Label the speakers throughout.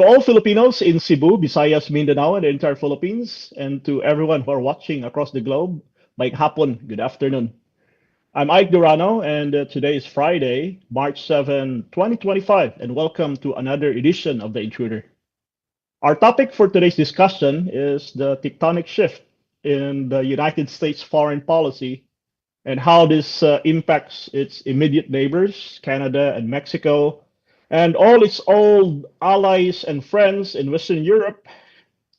Speaker 1: To all Filipinos in Cebu, Visayas, Mindanao, and the entire Philippines, and to everyone who are watching across the globe, may hapon, good afternoon. I'm Ike Durano, and today is Friday, March 7, 2025, and welcome to another edition of The Intruder. Our topic for today's discussion is the tectonic shift in the United States foreign policy and how this impacts its immediate neighbors, Canada and Mexico, and all its old allies and friends in Western Europe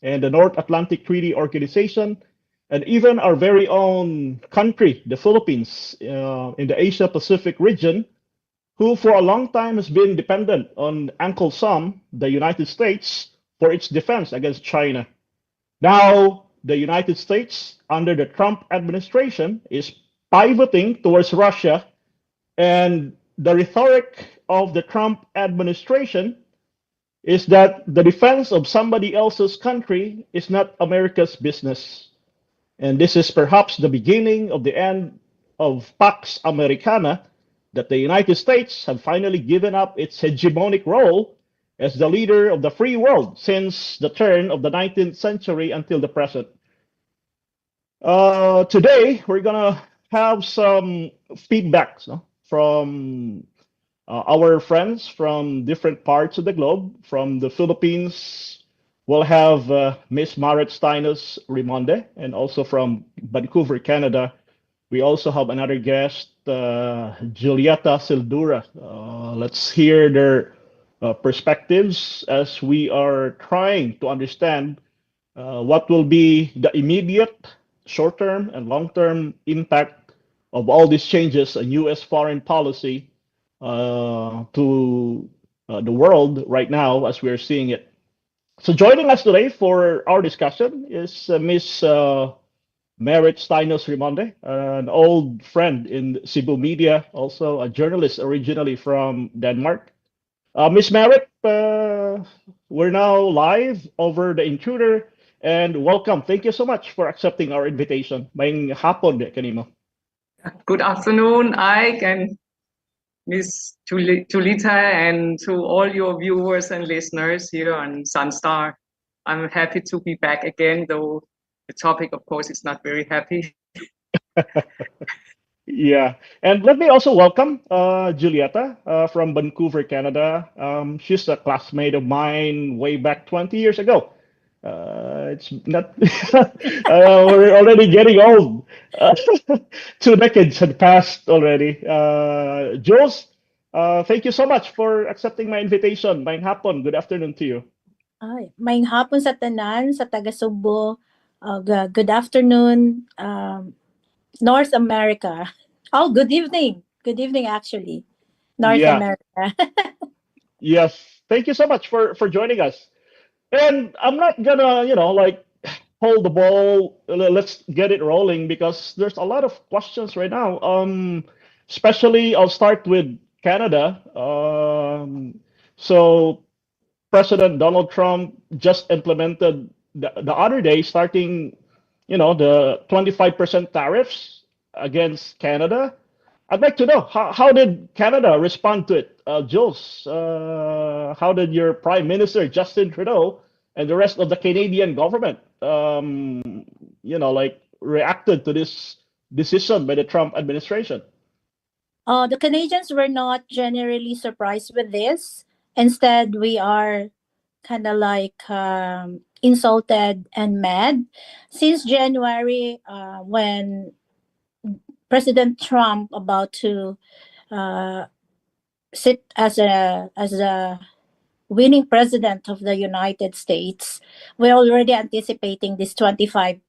Speaker 1: and the North Atlantic Treaty Organization, and even our very own country, the Philippines, in the Asia Pacific region, who for a long time has been dependent on Uncle Sam, the United States, for its defense against China. Now, the United States, under the Trump administration, is pivoting towards Russia, and the rhetoric of the Trump administration is that the defense of somebody else's country is not America's business. And this is perhaps the beginning of the end of Pax Americana, that the United States have finally given up its hegemonic role as the leader of the free world since the turn of the 19th century until the present. Today, we're going to have some feedbacks, no, from our friends from different parts of the globe. From the Philippines, we'll have Miss Marit Steinos Rimonde, and also from Vancouver, Canada, we also have another guest, Julieta Sildura. Let's hear their perspectives as we are trying to understand what will be the immediate, short term, and long term impact of all these changes in U.S. foreign policy to the world right now as we are seeing it. So, joining us today for our discussion is Miss Merit Steinos Rimonde, an old friend in Cebu media, also a journalist originally from Denmark. Miss Merritt, we're now live over the intruder, and welcome. Thank you so much for accepting our invitation. Maing hapon de kanimo.
Speaker 2: Good afternoon, Ike and Miss Julita, and to all your viewers and listeners here on Sunstar. I'm happy to be back again, though the topic, of course, is not very happy.
Speaker 1: Yeah, and let me also welcome Julieta from Vancouver, Canada. She's a classmate of mine way back 20 years ago. It's not, we're already getting old. 2 decades had passed already. Jules, thank you so much for accepting my invitation. Maing hapon, good afternoon to you.
Speaker 3: Ay, maayong hapon sa tanan, sa taga Subo. Good afternoon, North America. Oh, good evening. Good evening, actually. North
Speaker 1: Yeah.
Speaker 3: America.
Speaker 1: Yes, thank you so much for joining us. And I'm not gonna, like hold the ball. Let's get it rolling because there's a lot of questions right now. Especially I'll start with Canada. So President Donald Trump just implemented the other day, starting, the 25% tariffs against Canada. I'd like to know how did Canada respond to it, Jules? How did your Prime Minister Justin Trudeau and the rest of the Canadian government, like reacted to this decision by the Trump administration?
Speaker 3: The Canadians were not generally surprised with this. Instead, we are kind of like insulted and mad since January, when President Trump about to sit as a winning president of the United States. We're already anticipating this 25%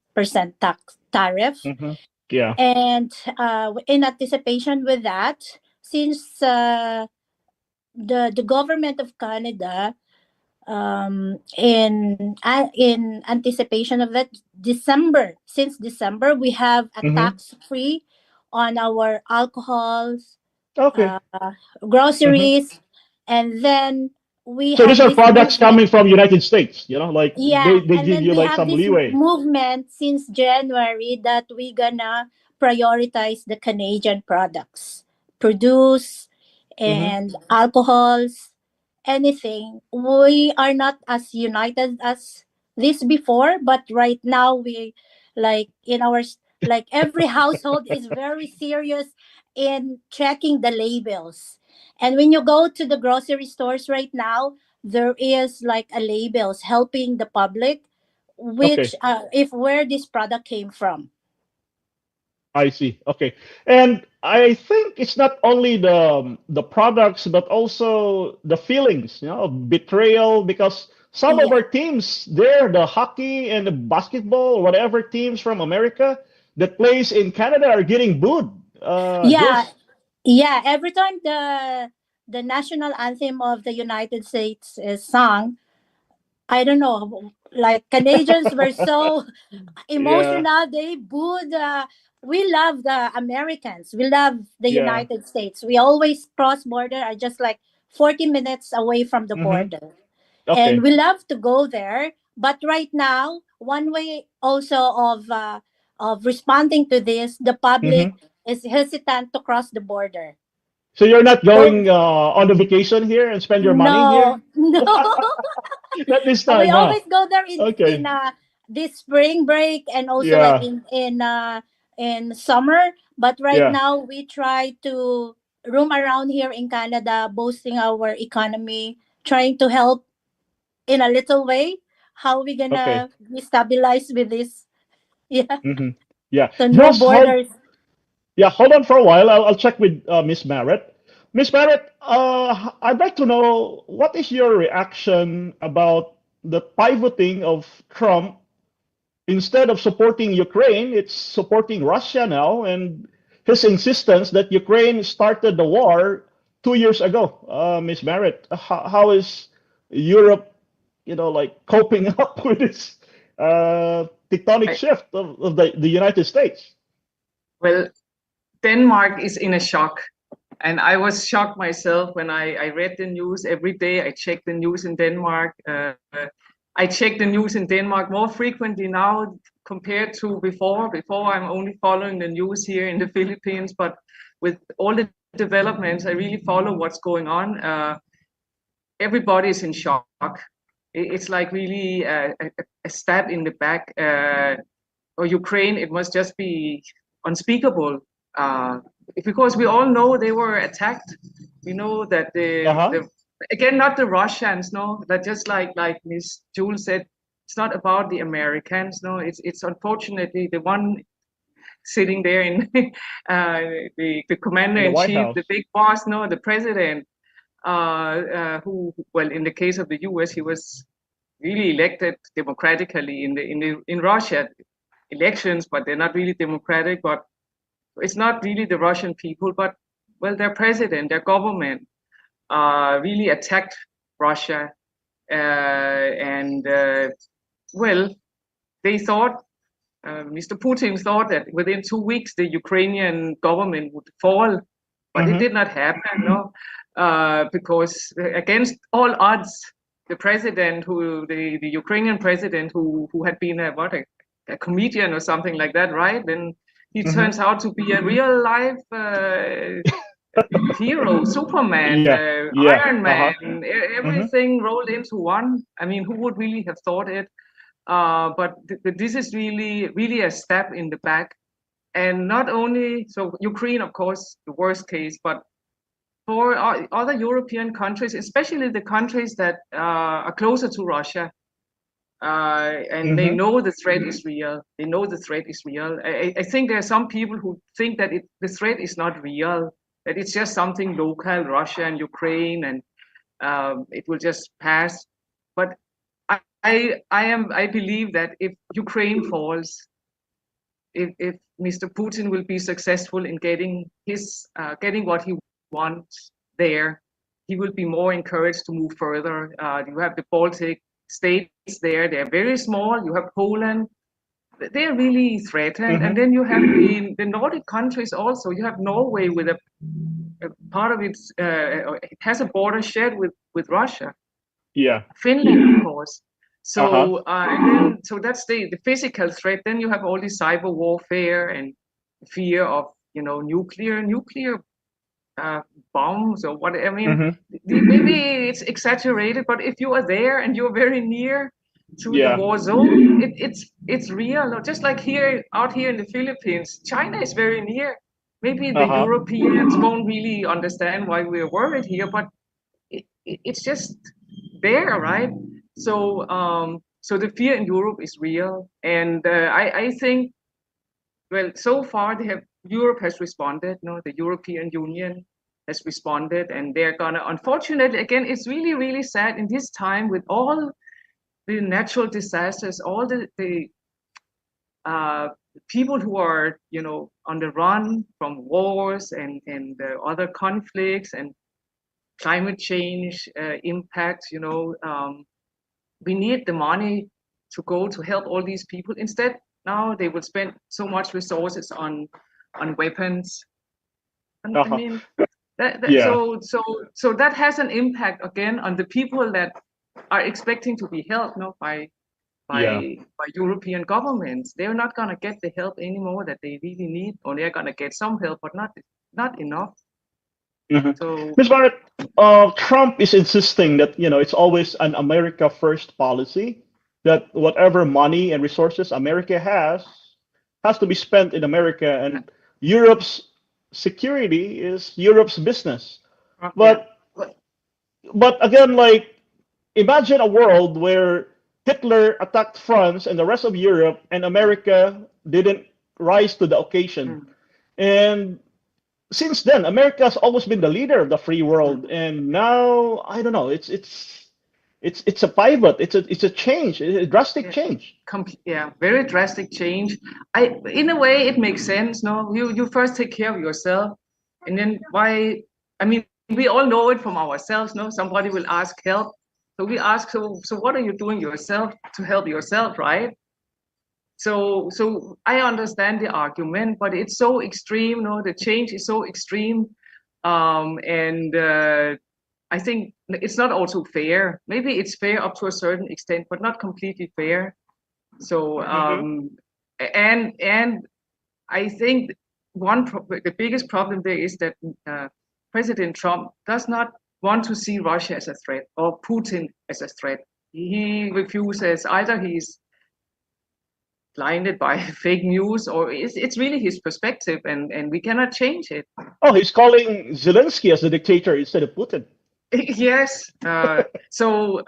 Speaker 3: tax tariff.
Speaker 1: Mm-hmm. Yeah.
Speaker 3: And in anticipation with that, since the government of Canada, in anticipation of that, since December, we have a
Speaker 1: Mm-hmm.
Speaker 3: tax free on our alcohols,
Speaker 1: Okay.
Speaker 3: groceries, and then we
Speaker 1: So these
Speaker 3: have
Speaker 1: are
Speaker 3: this
Speaker 1: products
Speaker 3: movement.
Speaker 1: coming from United States, like
Speaker 3: Yeah,
Speaker 1: they
Speaker 3: and
Speaker 1: give
Speaker 3: then
Speaker 1: you
Speaker 3: we
Speaker 1: like
Speaker 3: have
Speaker 1: some
Speaker 3: this
Speaker 1: leeway.
Speaker 3: movement since January that we gonna prioritize the Canadian products, produce
Speaker 1: Mm-hmm.
Speaker 3: and alcohols anything, we are not as united as this before, but right now we, like in our like every household is very serious in checking the labels. And when you go to the grocery stores right now, there is like a labels helping the public which
Speaker 1: Okay.
Speaker 3: if where this product came from.
Speaker 1: I see. Okay. And I think it's not only the products, but also the feelings, of betrayal, because some of
Speaker 3: Yeah.
Speaker 1: our teams there, the hockey and the basketball, whatever teams from America that plays in Canada are getting booed.
Speaker 3: Yeah,
Speaker 1: Jules.
Speaker 3: yeah, every time the national anthem of the United States is sung, I don't know, like Canadians were so
Speaker 1: Yeah.
Speaker 3: emotional. They booed. We love the Americans. We love the
Speaker 1: Yeah.
Speaker 3: United States. We always cross border. Are just like 40 minutes away from the
Speaker 1: Mm-hmm.
Speaker 3: border, and
Speaker 1: Okay.
Speaker 3: we love to go there. But right now, one way also of responding to this, the public
Speaker 1: Mm-hmm.
Speaker 3: is hesitant to cross the border.
Speaker 1: So you're not
Speaker 3: Though,
Speaker 1: going on the vacation here and spend your money
Speaker 3: no,
Speaker 1: here?
Speaker 3: no.
Speaker 1: Not this
Speaker 3: We
Speaker 1: time, huh?
Speaker 3: always go there in
Speaker 1: Okay.
Speaker 3: this spring break, and also like
Speaker 1: Yeah.
Speaker 3: in summer. But right
Speaker 1: Yeah.
Speaker 3: now we try to roam around here in Canada, boosting our economy, trying to help in a little way. How we
Speaker 1: Okay.
Speaker 3: gonna be stabilized with this? Yeah.
Speaker 1: Mm-hmm. Yeah.
Speaker 3: So no
Speaker 1: Just hold.
Speaker 3: borders.
Speaker 1: Yeah, hold on for a while. I'll check with Miss Barrett. Miss Barrett, I'd like to know what is your reaction about the pivoting of Trump. Instead of supporting Ukraine, it's supporting Russia now, and his insistence that Ukraine started the war 2 years ago. Miss Barrett, how is Europe, like coping up with this tectonic
Speaker 2: I,
Speaker 1: shift of the United States?
Speaker 2: well, Denmark is in a shock. And I was shocked myself when I read the news every day. I check the news in Denmark. I check the news in Denmark more frequently now compared to before. Before, I'm only following the news here in the Philippines, but with all the developments, I really follow what's going on. Everybody is in shock. It's like really a stab in the back. Or Ukraine, it must just be unspeakable. Uh, because we all know they were attacked. We know that
Speaker 1: Uh-huh.
Speaker 2: the again, not the Russians, no, that just like Miss Jules said, it's not about the Americans, no, it's unfortunately the one sitting there in the commander
Speaker 1: In the
Speaker 2: in
Speaker 1: White
Speaker 2: chief,
Speaker 1: House.
Speaker 2: the big boss, no, the president, who, well, in the case of the U.S., he was really elected democratically in Russia elections, but they're not really democratic. But it's not really the Russian people, but well, their president, their government, really attacked Russia, and well, they thought. Mr. Putin thought that within 2 weeks the Ukrainian government would fall, but it
Speaker 1: Mm-hmm.
Speaker 2: did not happen, no, because against all odds, the president, the Ukrainian president, who had been a comedian or something like that, right? Then he
Speaker 1: Mm-hmm.
Speaker 2: turns out to be a real life hero, Superman,
Speaker 1: Yeah. Yeah.
Speaker 2: Iron
Speaker 1: Uh-huh.
Speaker 2: Man,
Speaker 1: Mm-hmm.
Speaker 2: everything rolled into one. I mean, who would really have thought it? But this is really a step in the back. And not only, so Ukraine, of course, the worst case, but for other European countries, especially the countries that are closer to Russia, and they
Speaker 1: Mm-hmm.
Speaker 2: know the threat is real. They know the threat is real. I think there are some people who think that the threat is not real, that it's just something local, Russia and Ukraine, and it will just pass. But I believe that if Ukraine falls, if Mr. Putin will be successful in getting what he wants there, he will be more encouraged to move further. You have the Baltic states there; they're very small. You have Poland; they're really threatened, and
Speaker 1: Mm-hmm.
Speaker 2: then you have the Nordic countries also. You have Norway with a part of it has a border shared with Russia.
Speaker 1: Yeah.
Speaker 2: Finland, of course.
Speaker 1: Uh-huh.
Speaker 2: So so that's the physical threat. Then you have all the cyber warfare and fear of nuclear. Nuclear bombs or what. I mean,
Speaker 1: Hmm.
Speaker 2: maybe it's exaggerated, but if you are there and you're very near to the
Speaker 1: Yeah.
Speaker 2: war zone, it's real. Just like out here in the Philippines, China is very near. Maybe the
Speaker 1: Uh-huh.
Speaker 2: Europeans won't really understand why we're worried here, but it's just there, right? So the fear in Europe is real, and I think, well, so far Europe has responded. No, the European Union has responded, and they're gonna. Unfortunately, again, it's really really sad in this time with all the natural disasters, all the uh, people who are on the run from wars and other conflicts and climate change impacts. We need the money to go to help all these people. Instead, now they will spend so much resources on weapons. And I
Speaker 1: Uh-huh.
Speaker 2: mean, that
Speaker 1: Yeah.
Speaker 2: so that has an impact again on the people that are expecting to be helped, no,
Speaker 1: Yeah.
Speaker 2: by European governments. They're not gonna get the help anymore that they really need, or they're gonna get some help, but not enough.
Speaker 1: Hmm.
Speaker 2: So
Speaker 1: Ms. Barrett, Trump is insisting that, it's always an America first policy, that whatever money and resources America has to be spent in America, and Europe's security is Europe's business.
Speaker 2: yeah,
Speaker 1: But but again, like, imagine a world where Hitler attacked France and the rest of Europe, and America didn't rise to the occasion.
Speaker 2: mm,
Speaker 1: And since then, America has always been the leader of the free world,
Speaker 2: mm.
Speaker 1: and now I don't know. It's a pivot. It's a change, a drastic
Speaker 2: Yeah,
Speaker 1: change.
Speaker 2: yeah, very drastic change. In a way, it makes sense. No, you first take care of yourself, and then why? I mean, we all know it from ourselves. No, somebody will ask help, so we ask, so what are you doing yourself to help yourself, right? So I understand the argument, but it's so extreme. No, the change is so extreme, and I think it's not also fair. Maybe it's fair up to a certain extent, but not completely fair. So
Speaker 1: Hmm.
Speaker 2: and I think the biggest problem there is that uh, President Trump does not want to see Russia as a threat or Putin as a threat. He refuses. Either he's blinded by fake news, or it's really his perspective, and we cannot change it.
Speaker 1: Oh, he's calling Zelensky as the dictator instead of Putin.
Speaker 2: Yes. So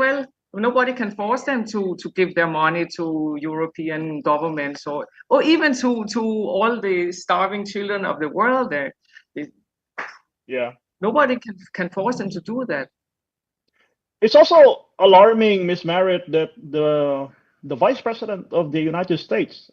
Speaker 2: well, nobody can force them to give their money to European governments, or even to all the starving children of the world. They-
Speaker 1: Yeah.
Speaker 2: Nobody can force them to do that.
Speaker 1: It's also alarming, Miss Merritt, that the Vice President of the United States,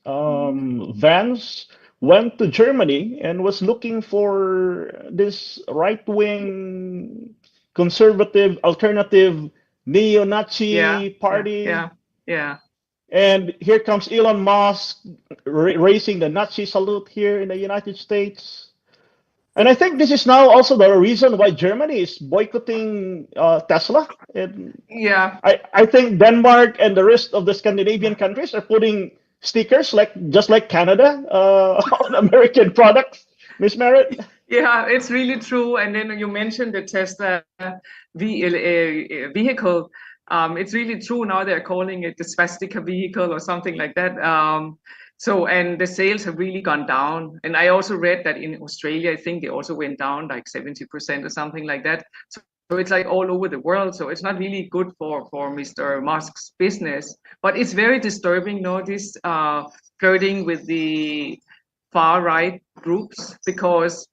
Speaker 1: Vance, went to Germany and was looking for this right-wing, conservative, alternative,
Speaker 2: Yeah,
Speaker 1: neo-Nazi
Speaker 2: yeah,
Speaker 1: party.
Speaker 2: yeah, yeah.
Speaker 1: And here comes Elon Musk raising the Nazi salute here in the United States. And I think this is now also the reason why Germany is boycotting Tesla. And
Speaker 2: Yeah,
Speaker 1: I think Denmark and the rest of the Scandinavian countries are putting stickers like just like Canada on American products. Miss Merritt.
Speaker 2: yeah, it's really true. And then you mentioned the Tesla vehicle. It's really true. Now they're calling it the swastika vehicle or something like that. And the sales have really gone down. And I also read that in Australia, I think they also went down like 70% or something like that. So it's like all over the world. So it's not really good for Mr. Musk's business. But it's very disturbing, no, this flirting with the far right groups, because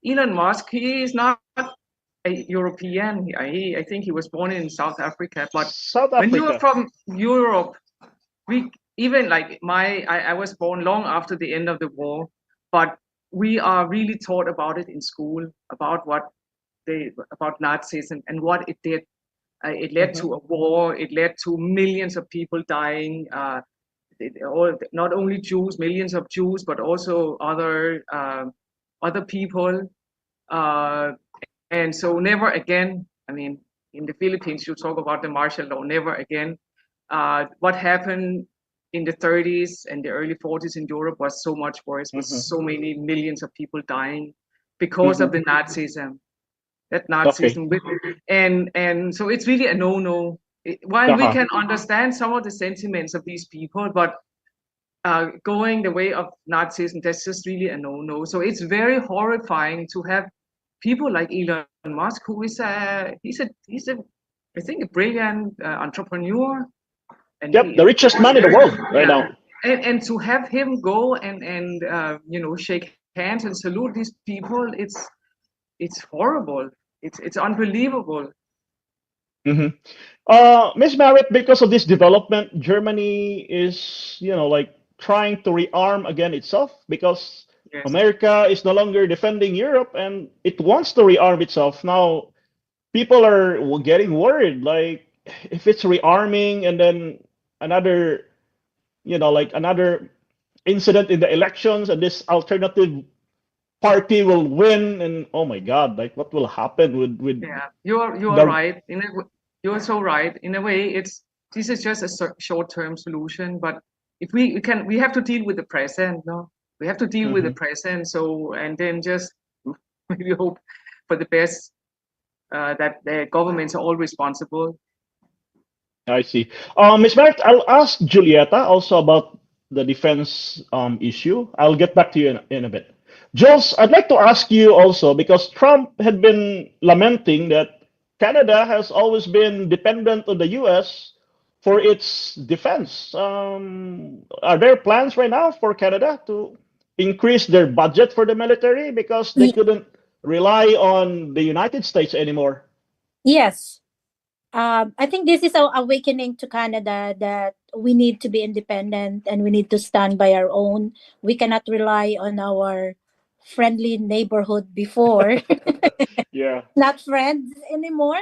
Speaker 2: Elon Musk, he is not a European. I think he was born in South Africa. But
Speaker 1: South
Speaker 2: when you are
Speaker 1: Africa.
Speaker 2: from Europe, we even like I was born long after the end of the war, but we are really taught about it in school, about about Nazis and what it did. It led
Speaker 1: Hmm.
Speaker 2: to a war. It led to millions of people dying. Not only Jews, millions of Jews, but also other people. Uh, and so never again. I mean, in the Philippines, you talk about the martial law. Never again. What happened? in the 30s and the early 40s in Europe was so much worse, with
Speaker 1: Hmm.
Speaker 2: so many millions of people dying because of
Speaker 1: Hmm.
Speaker 2: the Nazism. That
Speaker 1: Okay.
Speaker 2: Nazism, and so it's really a no-no. While we
Speaker 1: Uh-huh.
Speaker 2: can understand some of the sentiments of these people, but going the way of Nazism, that's just really a no-no. So it's very horrifying to have people like Elon Musk, who is he's a I think a brilliant entrepreneur, and
Speaker 1: Yep, the
Speaker 2: he
Speaker 1: richest man in the world right
Speaker 2: yeah,
Speaker 1: now.
Speaker 2: and to have him go and shake hands and salute these people, it's horrible. It's unbelievable.
Speaker 1: Hmm. Miss Merritt, because of this development, Germany is, like trying to rearm again itself because
Speaker 2: Yes.
Speaker 1: America is no longer defending Europe and it wants to rearm itself. Now, people are getting worried, like if it's rearming and then another, like another incident in the elections and this alternative party will win, and oh my God, like what will happen with
Speaker 2: Yeah, you are
Speaker 1: the
Speaker 2: right. You're so right. In a way, this is just a short-term solution. But if we have to deal with the present, no, we have to deal with the
Speaker 1: Mhm.
Speaker 2: present. So and then just maybe hope for the best. That the governments are all responsible.
Speaker 1: I see. Ms. Barrett, I'll ask Julieta also about the defense issue. I'll get back to you in a bit. Jules, I'd like to ask you also because Trump had been lamenting that Canada has always been dependent on the US for its defense. Are there plans right now for Canada to increase their budget for the military because they
Speaker 3: Ye-
Speaker 1: couldn't rely on the United States anymore?
Speaker 3: yes. I think this is our awakening to Canada that we need to be independent and we need to stand by our own. We cannot rely on our friendly neighborhood before,
Speaker 1: Yeah.
Speaker 3: not friends anymore.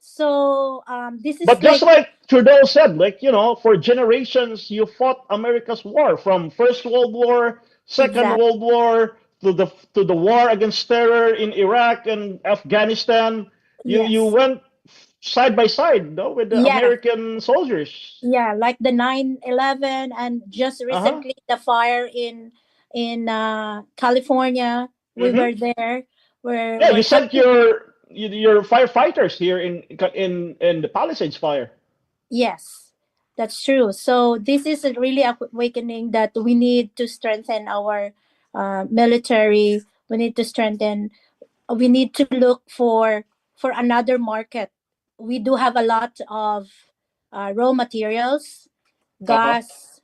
Speaker 3: So this is
Speaker 1: But just
Speaker 3: like
Speaker 1: like Trudeau said, like, for generations, you fought America's war from First World War, Second
Speaker 3: exact.
Speaker 1: World War, to the war against terror in Iraq and Afghanistan. You
Speaker 3: Yes.
Speaker 1: went side by side, no, with the
Speaker 3: Yeah.
Speaker 1: American soldiers.
Speaker 3: Yeah, like the 9/11, and just
Speaker 1: Uh-huh.
Speaker 3: recently the fire in California. We
Speaker 1: Hmm.
Speaker 3: were there.
Speaker 1: Yeah,
Speaker 3: We're
Speaker 1: you sent
Speaker 3: helping.
Speaker 1: your firefighters here in the Palisades fire.
Speaker 3: Yes, that's true. So this is a really awakening that we need to strengthen our military. We need to strengthen. We need to look for another market. We do have a lot of raw materials,
Speaker 1: Uh-huh.
Speaker 3: gas,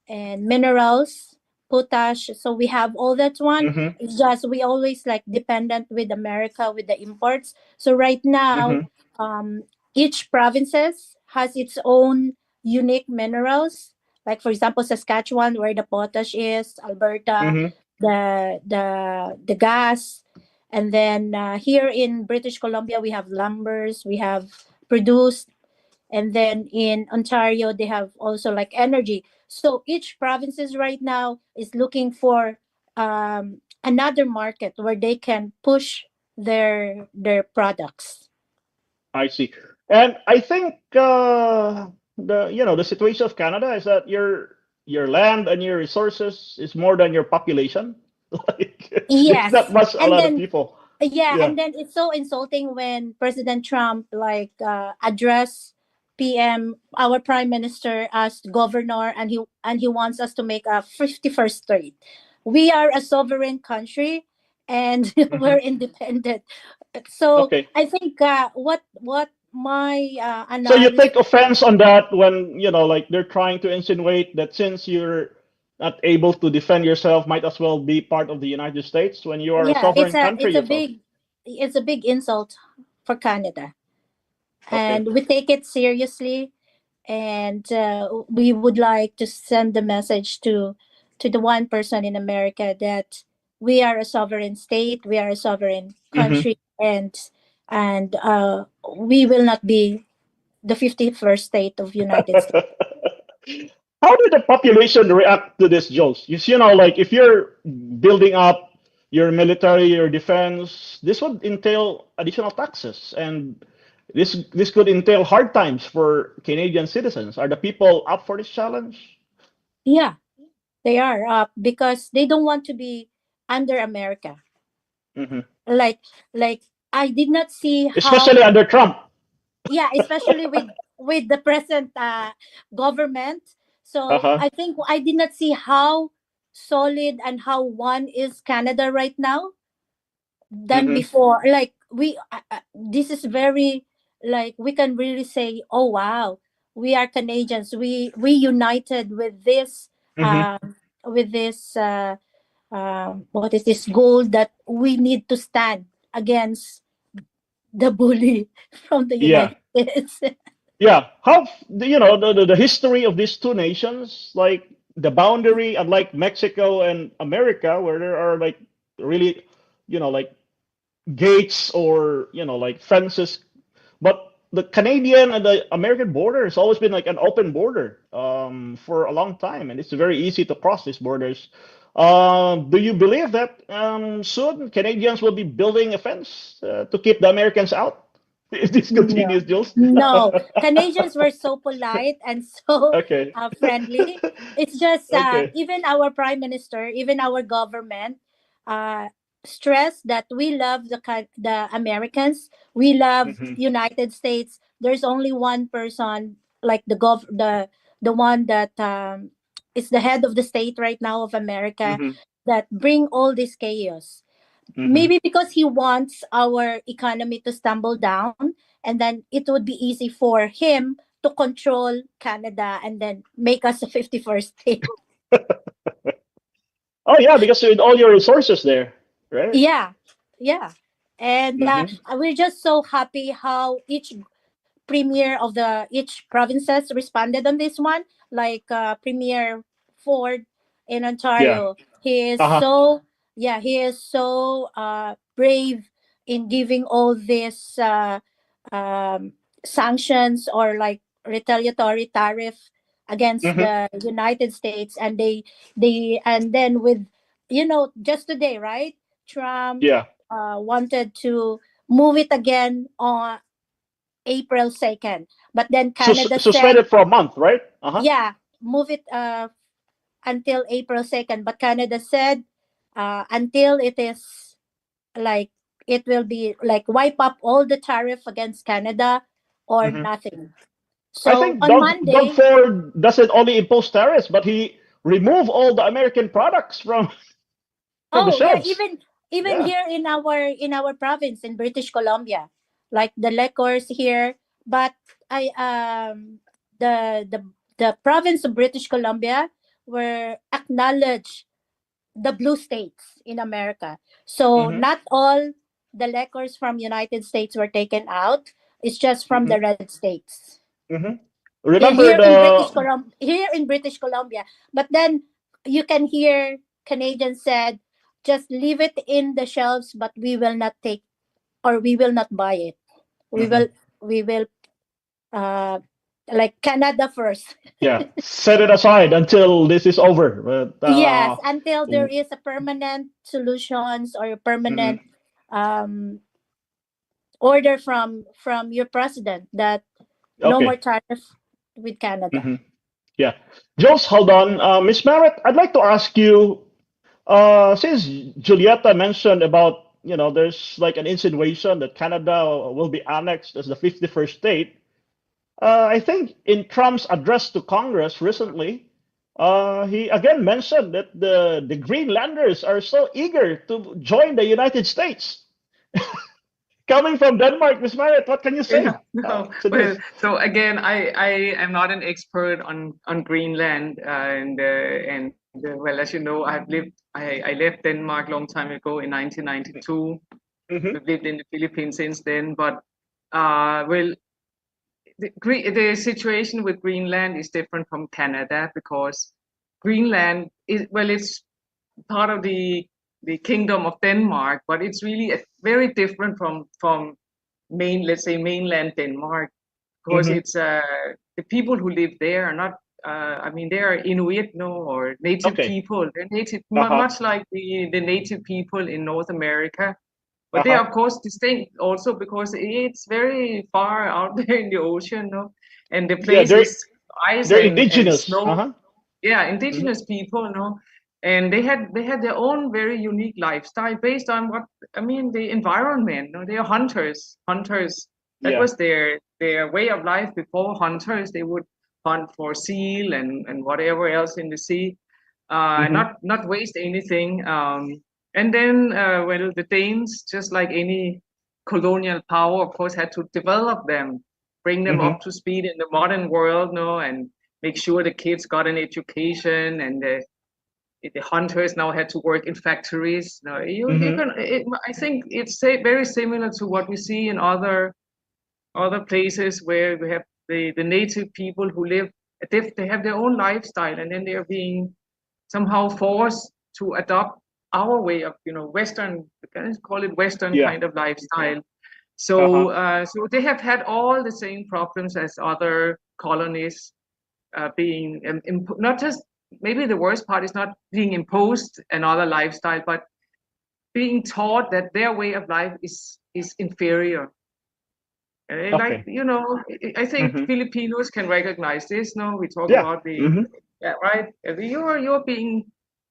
Speaker 3: and minerals, potash. So we have all that one.
Speaker 1: Hmm.
Speaker 3: It's just we always like dependent with America with the imports. So right now,
Speaker 1: Hmm.
Speaker 3: um, each provinces has its own unique minerals. Like for example, Saskatchewan, where the potash is, Alberta,
Speaker 1: Hmm.
Speaker 3: the gas, and then here in British Columbia we have lumbers, we have produced, and then in Ontario they have also like energy. So each provinces right now is looking for another market where they can push their products.
Speaker 1: I see. And I think the situation of Canada is that your land and your resources is more than your population. Like there's not
Speaker 3: Yes,
Speaker 1: much a
Speaker 3: and
Speaker 1: lot of
Speaker 3: then
Speaker 1: people.
Speaker 3: yeah,
Speaker 1: Yeah.
Speaker 3: and then it's so insulting when President Trump like address PM our prime minister as governor, and he wants us to make a 51st state. We are a sovereign country and we're
Speaker 1: Hmm.
Speaker 3: independent. So
Speaker 1: Okay.
Speaker 3: I think what my
Speaker 1: So you
Speaker 3: analysis.
Speaker 1: take offense on that when like they're trying to insinuate that since you're not able to defend yourself, might as well be part of the United States when you are a
Speaker 3: Yeah,
Speaker 1: sovereign country yourself.
Speaker 3: it's a big insult for Canada,
Speaker 1: Okay.
Speaker 3: and we take it seriously, and we would like to send the message to the one person in America that we are a sovereign state, we are a sovereign
Speaker 1: Hmm.
Speaker 3: country, and we will not be the 51st state of United States.
Speaker 1: How did the population react to this, Jules? Like if you're building up your military, your defense, this would entail additional taxes, and this could entail hard times for Canadian citizens. Are the people up for this challenge?
Speaker 3: Yeah, they are because they don't want to be under America.
Speaker 1: Hmm.
Speaker 3: Like like I did not see
Speaker 1: Especially
Speaker 3: how.
Speaker 1: under Trump.
Speaker 3: Yeah, especially with the present government. So
Speaker 1: Uh-huh.
Speaker 3: I think I did not see how solid and how one is Canada right now than
Speaker 1: Hmm.
Speaker 3: before. Like this is very, like, we can really say, oh wow, we are Canadians, we united
Speaker 1: Hmm.
Speaker 3: um with this what is this goal that we need to stand against the bully from the
Speaker 1: Yeah.
Speaker 3: United States.
Speaker 1: Yeah. The history of these two nations, like the boundary, unlike Mexico and America, where there are like really, like gates or like fences. But the Canadian and the American border has always been like an open border for a long time, and it's very easy to cross these borders. Do you believe that soon Canadians will be building a fence to keep the Americans out if this
Speaker 3: No,
Speaker 1: continues, Jules?
Speaker 3: no. Canadians were so polite and so
Speaker 1: Okay.
Speaker 3: friendly. It's just
Speaker 1: Okay.
Speaker 3: even our prime minister, even our government, uh, stress that we love the Americans. We love
Speaker 1: Hmm.
Speaker 3: United States. There's only one person, like the one that is the head of the state right now of America,
Speaker 1: Hmm.
Speaker 3: that bring all this chaos.
Speaker 1: Hmm.
Speaker 3: Maybe because he wants our economy to stumble down, and then it would be easy for him to control Canada and then make us a 51st state.
Speaker 1: Oh yeah, because with all your resources there, right?
Speaker 3: Yeah, yeah. And
Speaker 1: Hmm.
Speaker 3: we're just so happy how each premier of the each provinces responded on this one. Like Premier Ford in
Speaker 1: Yeah.
Speaker 3: Ontario, he is
Speaker 1: Uh-huh.
Speaker 3: so, yeah, he is so brave in giving all these sanctions or like retaliatory tariff against
Speaker 1: Hmm.
Speaker 3: the United States. And they and then with, just today, right, Trump
Speaker 1: Yeah.
Speaker 3: wanted to move it again on April 2nd. But then
Speaker 1: Sus
Speaker 3: Canada said,
Speaker 1: suspended for a month, right? Uh-huh.
Speaker 3: yeah, move it until April 2nd. But Canada said, until it is like, it will be like wipe up all the tariff against Canada or
Speaker 1: Hmm.
Speaker 3: nothing.
Speaker 1: I
Speaker 3: So
Speaker 1: think
Speaker 3: on
Speaker 1: Doug
Speaker 3: Monday,
Speaker 1: Ford doesn't only impose tariffs, but he remove all the American products from the
Speaker 3: oh yeah,
Speaker 1: shelves.
Speaker 3: even
Speaker 1: Yeah.
Speaker 3: here in our province in British Columbia, like the liquors here. But I the the province of British Columbia were acknowledged the blue states in America. So
Speaker 1: Hmm.
Speaker 3: not all the liquors from United States were taken out. It's just from
Speaker 1: Hmm.
Speaker 3: the red states.
Speaker 1: Hmm. Remember the
Speaker 3: Here in British Columbia. But then you can hear Canadians said, just leave it in the shelves, but we will not take, or we will not buy it. We
Speaker 1: Mhm.
Speaker 3: will we will uh like Canada first.
Speaker 1: Yeah, set it aside until this is over. But
Speaker 3: Yes, until there
Speaker 1: w-
Speaker 3: is a permanent solutions or a
Speaker 1: mhm.
Speaker 3: permanent um order from your president that no more
Speaker 1: Okay.
Speaker 3: tariff with Canada.
Speaker 1: Hmm. Yeah. Jules, hold on. Miss Merritt, I'd like to ask you, since Julieta mentioned about, there's like an insinuation that Canada will be annexed as the 51st state. I think in Trump's address to Congress recently, he again mentioned that the Greenlanders are so eager to join the United States. Coming from Denmark, Miss Marriott, what can you
Speaker 2: Yeah,
Speaker 1: say
Speaker 2: no.
Speaker 1: to
Speaker 2: Well,
Speaker 1: this?
Speaker 2: so again, I am not an expert on Greenland, well, as you know, I left Denmark long time ago in 1992.
Speaker 1: Hmm.
Speaker 2: We've lived in the Philippines since then, but well, the situation with Greenland is different from Canada because Greenland is, well, it's part of the kingdom of Denmark, but it's really very different from let's say mainland Denmark, because
Speaker 1: Hmm.
Speaker 2: it's the people who live there are not. I mean, they are Inuit, no, or native
Speaker 1: Okay.
Speaker 2: people. They're native,
Speaker 1: Uh-huh.
Speaker 2: much like the native people in North America. But they
Speaker 1: Uh-huh.
Speaker 2: are, of course, distinct also because it's very far out there in the ocean, no? And the
Speaker 1: Yeah,
Speaker 2: place
Speaker 1: they're
Speaker 2: is ice
Speaker 1: they're
Speaker 2: and
Speaker 1: indigenous.
Speaker 2: snow.
Speaker 1: Uh-huh.
Speaker 2: yeah,
Speaker 1: Hmm.
Speaker 2: indigenous people, and they had their own very unique lifestyle based on what I mean, the environment. They are hunters. That
Speaker 1: Yeah.
Speaker 2: was their way of life. Before hunters, they would hunt for seal and whatever else in the sea,
Speaker 1: Hmm.
Speaker 2: not waste anything. And then, well, the Danes, just like any colonial power, of course, had to develop them, bring them
Speaker 1: Hmm.
Speaker 2: up to speed in the modern world, and make sure the kids got an education, and the hunters now had to work in factories. Now, you
Speaker 1: Hmm.
Speaker 2: can. I think it's very similar to what we see in other places where we have the native people who live. They have their own lifestyle, and then they are being somehow forced to adopt our way of, Western. Let's call it Western
Speaker 1: Yeah.
Speaker 2: kind of lifestyle.
Speaker 1: Uh-huh.
Speaker 2: So they have had all the same problems as other colonies, being not just, maybe the worst part is not being imposed another lifestyle, but being taught that their way of life is inferior. Like,
Speaker 1: Okay.
Speaker 2: I think
Speaker 1: Hmm.
Speaker 2: Filipinos can recognize this. No, we talk
Speaker 1: Yeah.
Speaker 2: about the,
Speaker 1: Hmm.
Speaker 2: yeah, right.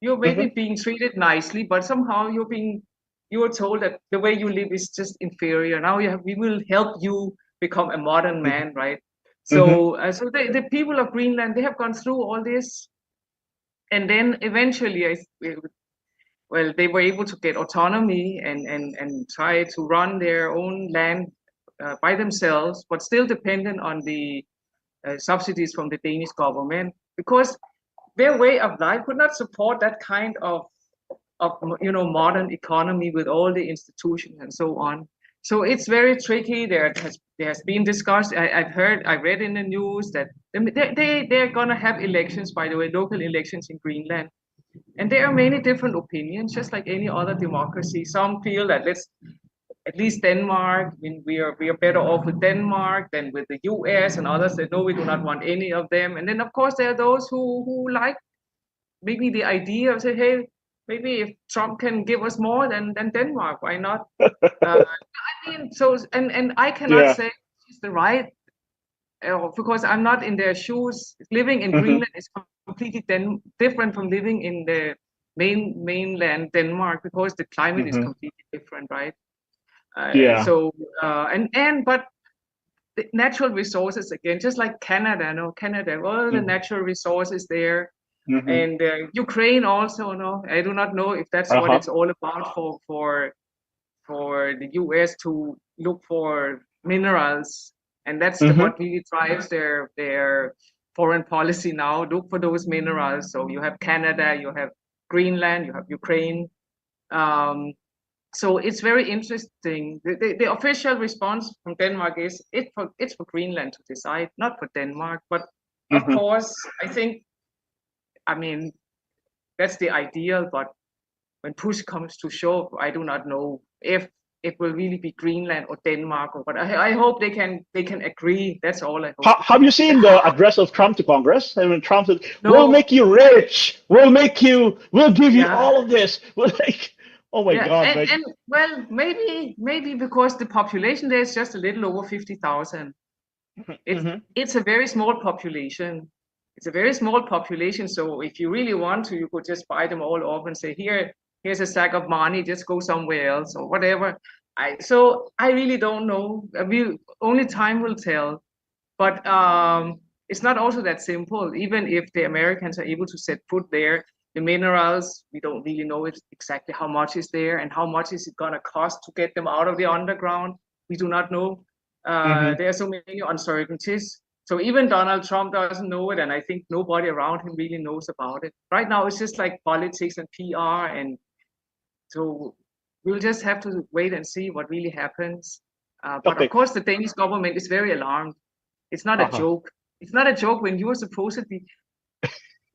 Speaker 2: You're maybe
Speaker 1: Hmm.
Speaker 2: being treated nicely, but somehow you're told that the way you live is just inferior. Now we will help you become a modern man, right?
Speaker 1: Hmm.
Speaker 2: So the people of Greenland, they have gone through all this, and then eventually, well, they were able to get autonomy and try to run their own land by themselves, but still dependent on the subsidies from the Danish government, because their way of life could not support that kind of modern economy with all the institutions and so on. So it's very tricky. There has been discussed. I read in the news that they're gonna have elections. By the way, local elections in Greenland, and there are many different opinions, just like any other democracy. Some feel that let's at least Denmark. I mean, we are better off with Denmark than with the U.S. And others said no, we do not want any of them. And then of course there are those who like maybe the idea of say, hey, maybe if Trump can give us more than Denmark, why not? I mean, so and I cannot
Speaker 1: Yeah.
Speaker 2: say it's the right, because I'm not in their shoes. Living in
Speaker 1: Hmm.
Speaker 2: Greenland is completely different from living in the mainland Denmark, because the climate is
Speaker 1: Hmm.
Speaker 2: completely different, right?
Speaker 1: Yeah.
Speaker 2: But the natural resources again, just like Canada, no, Canada, all the
Speaker 1: Hmm.
Speaker 2: natural resources there,
Speaker 1: Hmm.
Speaker 2: and Ukraine also, no. I do not know if that's what
Speaker 1: Uh-huh.
Speaker 2: it's all about for the U.S. to look for minerals, and that's
Speaker 1: Hmm.
Speaker 2: what really drives their foreign policy now. Look for those minerals. So you have Canada, you have Greenland, you have Ukraine. Um, so it's very interesting. The official response from Denmark is it's for Greenland to decide, not for Denmark. But of
Speaker 1: Hmm.
Speaker 2: course, I think, I mean, that's the ideal. But when push comes to shove, I do not know if it will really be Greenland or Denmark or what. I hope they can agree. That's all I hope.
Speaker 1: Have you seen the address of Trump to Congress? And when Trump said, "We'll
Speaker 2: No,
Speaker 1: make you rich. We'll give you
Speaker 2: yeah,
Speaker 1: all of this." We're like, oh my
Speaker 2: yeah,
Speaker 1: God, like,
Speaker 2: and well, maybe because the population there is just a little over 50,000. It's
Speaker 1: hmm.
Speaker 2: it's a very small population. It's a very small population. So if you really want to, you could just buy them all off and say, here's a sack of money, just go somewhere else or whatever. I really don't know. Only time will tell. But it's not also that simple. Even if the Americans are able to set foot there, the minerals, we don't really know exactly how much is there and how much is it going to cost to get them out of the underground. We do not know.
Speaker 1: Hmm.
Speaker 2: There are so many uncertainties. So even Donald Trump doesn't know it, and I think nobody around him really knows about it. Right now, it's just like politics and PR, and so we'll just have to wait and see what really happens. But of
Speaker 1: Okay.
Speaker 2: course, the Danish government is very alarmed. It's not a
Speaker 1: Uh-huh.
Speaker 2: joke. It's not a joke when you are supposedly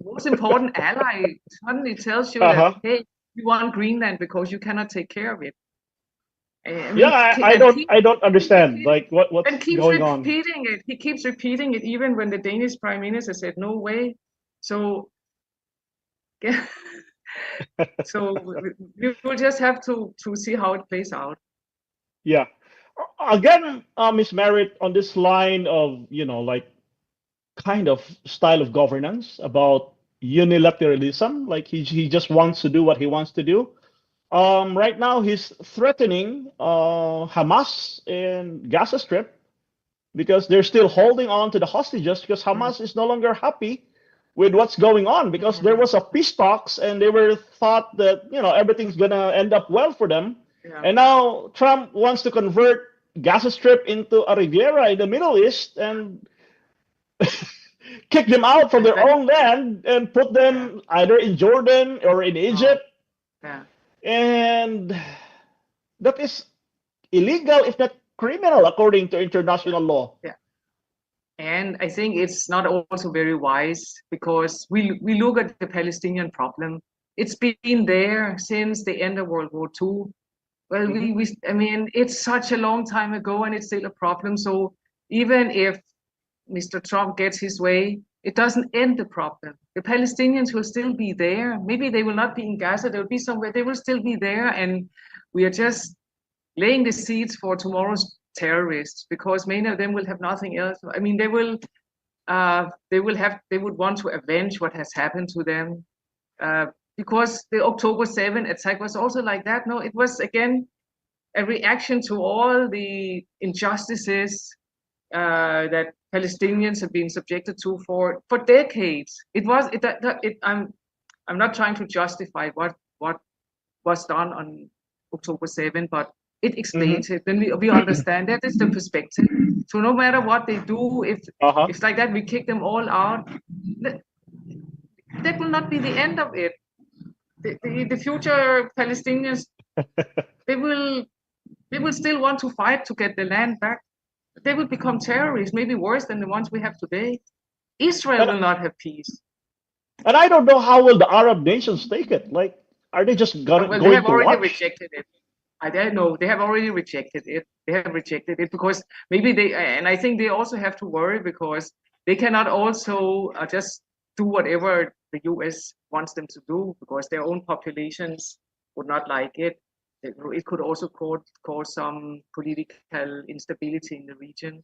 Speaker 2: most important ally suddenly tells you that,
Speaker 1: Uh-huh.
Speaker 2: hey, you want Greenland because you cannot take care of it. I
Speaker 1: Yeah,
Speaker 2: mean,
Speaker 1: I don't
Speaker 2: keeps
Speaker 1: understand
Speaker 2: repeating
Speaker 1: like what's
Speaker 2: keeps
Speaker 1: going on.
Speaker 2: repeating it. He keeps repeating it even when the Danish prime minister said no way. So yeah, so we will just have to see how it plays out.
Speaker 1: Yeah. Again, Miss Merritt, on this line of, like kind of style of governance about unilateralism, like he just wants to do what he wants to do. Right now, he's threatening Hamas in Gaza Strip because they're still holding on to the hostages because
Speaker 2: Mm.
Speaker 1: Hamas is no longer happy with what's going on because there
Speaker 2: Mm.
Speaker 1: was a peace talks and they were thought that everything's gonna end up well for them,
Speaker 2: Yeah.
Speaker 1: and now Trump wants to convert Gaza Strip into a Riviera in the Middle East and kick them out from
Speaker 2: And
Speaker 1: their
Speaker 2: that,
Speaker 1: own land and put
Speaker 2: yeah.
Speaker 1: them either in Jordan or in
Speaker 2: Oh,
Speaker 1: Egypt,
Speaker 2: yeah.
Speaker 1: and that is illegal if not criminal according to
Speaker 2: Yeah.
Speaker 1: international law.
Speaker 2: Yeah. And I think it's not also very wise because we look at the Palestinian problem. It's been there since the end of World War II. Well,
Speaker 1: Mm-hmm.
Speaker 2: I mean, it's such a long time ago, and it's still a problem. So even if Mr. Trump gets his way, it doesn't end the problem. The Palestinians will still be there. Maybe they will not be in Gaza. They will be somewhere. They will still be there, and we are just laying the seeds for tomorrow's terrorists because many of them will have nothing else. I mean, they would want to avenge what has happened to them. Because the October 7 attack was also like that. No, it was again a reaction to all the injustices that Palestinians have been subjected to for decades. I'm not trying to justify what was done on October 7, but it
Speaker 1: Mm-hmm.
Speaker 2: explains it. Then we understand that is the perspective. So no matter what they do, if
Speaker 1: Uh-huh.
Speaker 2: it's like that, we kick them all out. That will not be the end of it. The future Palestinians, they will they will still want to fight to get the land back. They will become terrorists, maybe worse than the ones we have today. Israel
Speaker 1: and
Speaker 2: will not have peace.
Speaker 1: and I don't know how will the Arab nations take it. Like, are they just
Speaker 2: Well, they
Speaker 1: going
Speaker 2: have
Speaker 1: to
Speaker 2: already
Speaker 1: watch?
Speaker 2: rejected it. I don't know. They have already rejected it. They have rejected it because maybe and I think they also have to worry because they cannot also just do whatever the US wants them to do because their own populations would not like it. It could also cause some political instability in the region.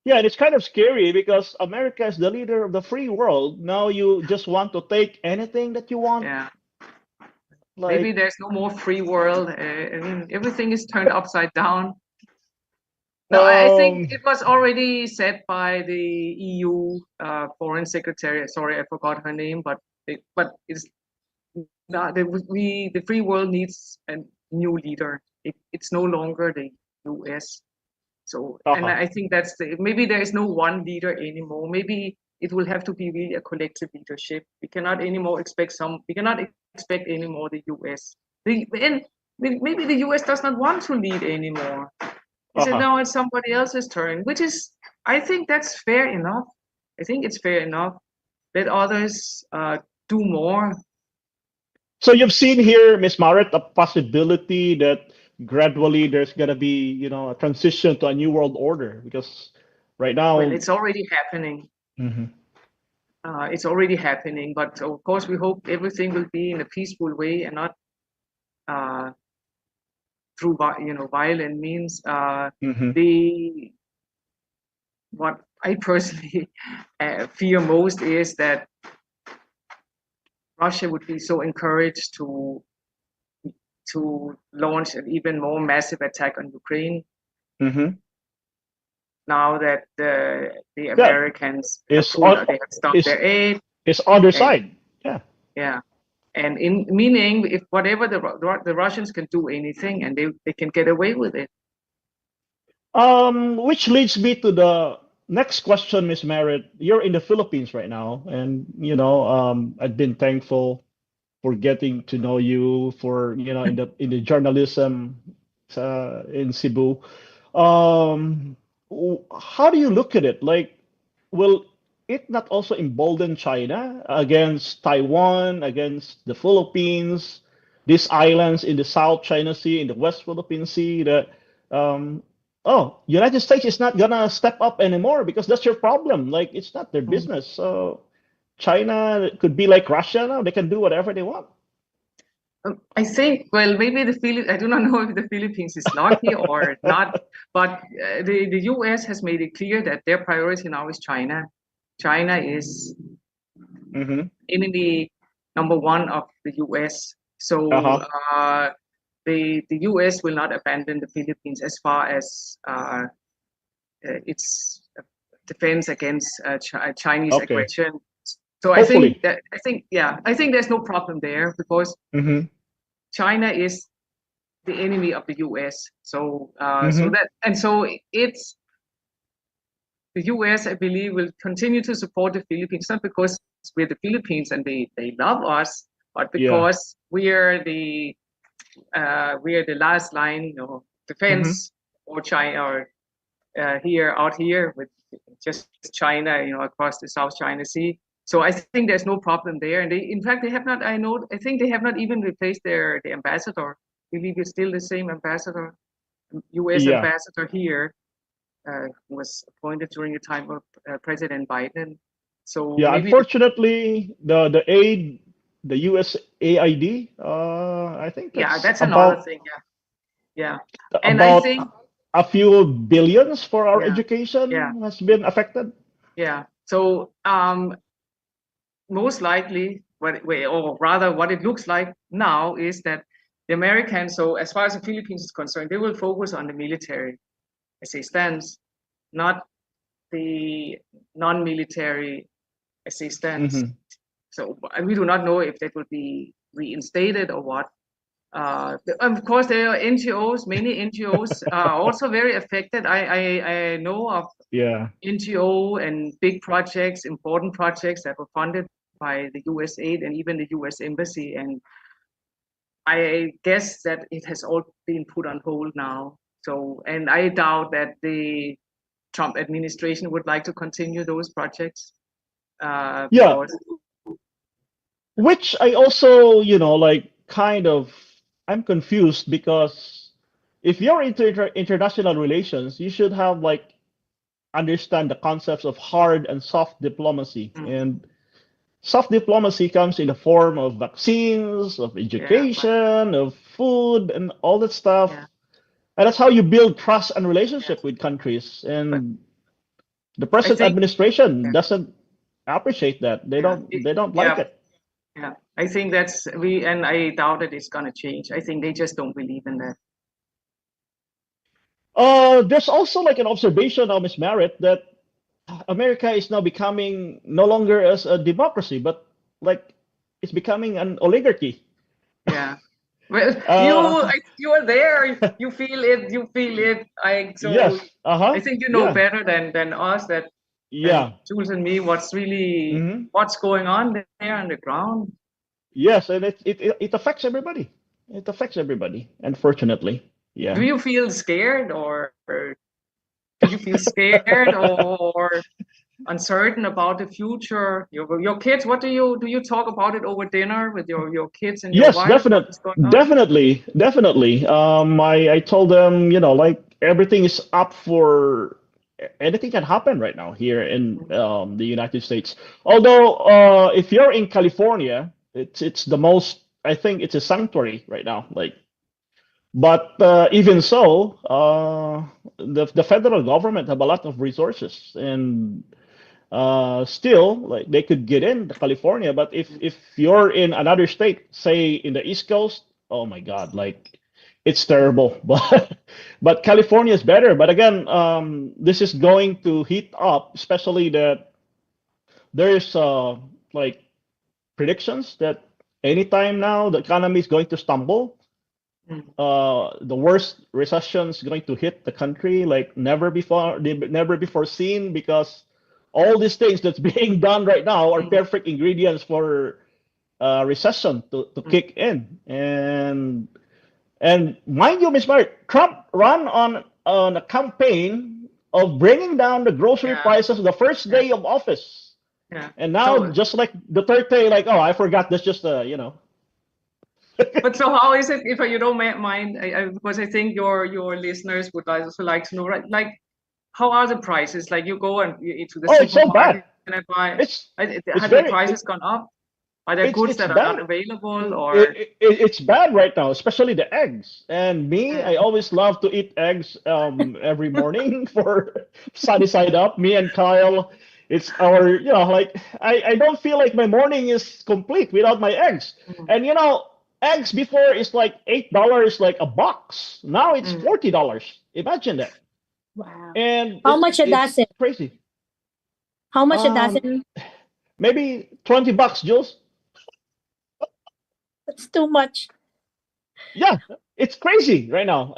Speaker 1: Yeah, and it's kind of scary because America is the leader of the free world. Now you just want to take anything that you want.
Speaker 2: Yeah. Maybe
Speaker 1: Like,
Speaker 2: there's no more free world. I mean, everything is turned upside down. No, I think
Speaker 1: um,
Speaker 2: it was already said by the EU Foreign Secretary. Sorry, I forgot her name, but it's not the free world needs a new leader. It's no longer the US. So, and
Speaker 1: uh-huh.
Speaker 2: I think maybe there is no one leader anymore. Maybe it will have to be really a collective leadership. We cannot expect anymore the US. And maybe the US does not want to lead anymore. He said,
Speaker 1: Uh-huh.
Speaker 2: no, it's somebody else's turn, which is, I think that's fair enough. I think it's fair enough. Let others do more.
Speaker 1: So you've seen here, Miss Marit, a possibility that gradually there's gonna be, a transition to a new world order because right
Speaker 2: Well,
Speaker 1: now.
Speaker 2: it's already happening.
Speaker 1: Mhm.
Speaker 2: It's already happening, but of course, we hope everything will be in a peaceful way and not uh, through violent means.
Speaker 1: Mhm.
Speaker 2: The What I personally fear most is that Russia would be so encouraged to launch an even more massive attack on Ukraine
Speaker 1: Mhm.
Speaker 2: now that the
Speaker 1: Yeah,
Speaker 2: Americans have
Speaker 1: it's on
Speaker 2: they have stopped
Speaker 1: it's
Speaker 2: their aid.
Speaker 1: it's on their
Speaker 2: And
Speaker 1: side. Yeah.
Speaker 2: yeah, and in meaning if whatever the Russians can do anything and they can get away with it.
Speaker 1: Which leads me to the next question, Miss Merritt. You're in the Philippines right now, and I've been thankful for getting to know you for in the journalism in Cebu. How do you look at it? Like, will it not also embolden China against Taiwan, against the Philippines, these islands in the South China Sea, in the West Philippine Sea, that um, oh, United States is not gonna step up anymore because that's your problem. Like, it's not their
Speaker 2: Mm.
Speaker 1: business. So China could be like Russia now; they can do whatever they want.
Speaker 2: I think, well, maybe I do not know if the Philippines is lucky or not, but the US has made it clear that their priority now is China. China is
Speaker 1: Mm-hmm.
Speaker 2: enemy number one of the US. So
Speaker 1: Uh-huh.
Speaker 2: the US will not abandon the Philippines as far as its defense against Chinese
Speaker 1: Okay.
Speaker 2: aggression. So
Speaker 1: Hopefully.
Speaker 2: I think there's no problem there because
Speaker 1: Mm-hmm.
Speaker 2: China is the enemy of the US. So
Speaker 1: Mm-hmm.
Speaker 2: that and so it's the US, I believe, will continue to support the Philippines, not because we're the Philippines and they love us, but
Speaker 1: Yeah.
Speaker 2: because we are the last line, you know,
Speaker 1: Mm-hmm.
Speaker 2: defense or China or out here with just China, you know, across the South China Sea. So I think there's no problem there. And in fact, they have not. I think they have not even replaced the ambassador. I believe it's still the same ambassador, U.S.
Speaker 1: Yeah.
Speaker 2: ambassador here, was appointed during the time of President Biden. So
Speaker 1: Yeah.
Speaker 2: maybe,
Speaker 1: Unfortunately, the aid, the USAID, I think
Speaker 2: yeah,
Speaker 1: that's
Speaker 2: that's another thing. Yeah. And I
Speaker 1: about
Speaker 2: think,
Speaker 1: a few billions for our
Speaker 2: yeah, yeah,
Speaker 1: education has been affected.
Speaker 2: yeah. So most likely, or rather, what it looks like now is that the Americans, so as far as the Philippines is concerned, they will focus on the military assistance, not the non-military assistance.
Speaker 1: Mm-hmm.
Speaker 2: So we do not know if that will be reinstated or what. Of course, there are NGOs. Many NGOs are also very affected. I know of
Speaker 1: Yeah.
Speaker 2: NGO and big projects, important projects that were funded by the US aid and even the US embassy. And I guess that it has all been put on hold now. So, and I doubt that the Trump administration would like to continue those projects
Speaker 1: Yeah.
Speaker 2: because,
Speaker 1: Which I also, like kind of, I'm confused because if you're into international relations, you should have like understand the concepts of hard and soft diplomacy.
Speaker 2: mm,
Speaker 1: And soft diplomacy comes in the form of vaccines, of
Speaker 2: yeah, but
Speaker 1: education, of food, and all that stuff.
Speaker 2: yeah,
Speaker 1: And that's how you build trust and
Speaker 2: yeah,
Speaker 1: relationship with countries.
Speaker 2: but
Speaker 1: And the
Speaker 2: I
Speaker 1: present
Speaker 2: think,
Speaker 1: administration
Speaker 2: yeah,
Speaker 1: doesn't appreciate that. They
Speaker 2: yeah,
Speaker 1: don't. They don't like
Speaker 2: yeah,
Speaker 1: it.
Speaker 2: yeah. I think and I doubt that it's gonna change. I think they just don't believe in that.
Speaker 1: There's also like an observation of Ms. Merritt that America is now becoming no longer as a democracy, but like it's becoming an oligarchy.
Speaker 2: Yeah. Well,
Speaker 1: Uh,
Speaker 2: you are there. You feel it. You feel it. So
Speaker 1: yes. Uh-huh.
Speaker 2: I think you know
Speaker 1: Yeah.
Speaker 2: better than us that than
Speaker 1: Yeah.
Speaker 2: Jules and me
Speaker 1: Hmm.
Speaker 2: what's going on there on the ground.
Speaker 1: Yes, and it affects everybody. It affects everybody, unfortunately.
Speaker 2: Do
Speaker 1: Yeah.
Speaker 2: you feel scared or do you feel scared or uncertain about the future? Your kids, what do you talk about it over dinner with your kids and your
Speaker 1: Yes,
Speaker 2: wife? What is going on?
Speaker 1: definitely, definitely. I told them, like everything is up for anything can happen right now here in the United States. Although, if you're in California, it's the most. I think it's a sanctuary right now. Like, but even so, the federal government have a lot of resources and still like they could get into California, but if you're in another state, say in the East Coast, oh my God, like it's terrible. But California is better. But again, this is going to heat up, especially that there's like predictions that anytime now the economy is going to stumble.
Speaker 2: Mm,
Speaker 1: The worst recession is going to hit the country like never before seen because all these things that's being done right now are
Speaker 2: mm,
Speaker 1: perfect ingredients for recession to
Speaker 2: mm,
Speaker 1: kick in. And mind you, Miss Mary, Trump ran on a campaign of bringing down the grocery
Speaker 2: yeah,
Speaker 1: prices the first
Speaker 2: yeah,
Speaker 1: day of office.
Speaker 2: yeah.
Speaker 1: And now,
Speaker 2: So,
Speaker 1: just like the third day, like, oh, I forgot. That's just
Speaker 2: but so how is it if you don't mind? Because I think your listeners would also like to know, right? Like, how are the prices? Like, you go into the
Speaker 1: Oh, it's so bad.
Speaker 2: supermarket and buy.
Speaker 1: It's it's
Speaker 2: Have the
Speaker 1: very
Speaker 2: prices gone up? Are there goods
Speaker 1: it's
Speaker 2: that are not
Speaker 1: bad.
Speaker 2: available or?
Speaker 1: It's bad right now, especially the eggs. And me, I
Speaker 2: Mm,
Speaker 1: always love to eat eggs every morning for sunny side up. Me and Kyle. It's our, like I don't feel like my morning is complete without my eggs.
Speaker 2: Mm,
Speaker 1: And eggs before is like $8 like a box. Now it's
Speaker 2: mm,
Speaker 1: $40. Imagine that.
Speaker 3: Wow.
Speaker 1: And
Speaker 3: How much a
Speaker 1: it's
Speaker 3: dozen?
Speaker 1: crazy.
Speaker 3: How much a
Speaker 1: Um,
Speaker 3: dozen?
Speaker 1: maybe $20, Jules.
Speaker 3: That's too much.
Speaker 1: Yeah, it's crazy right now.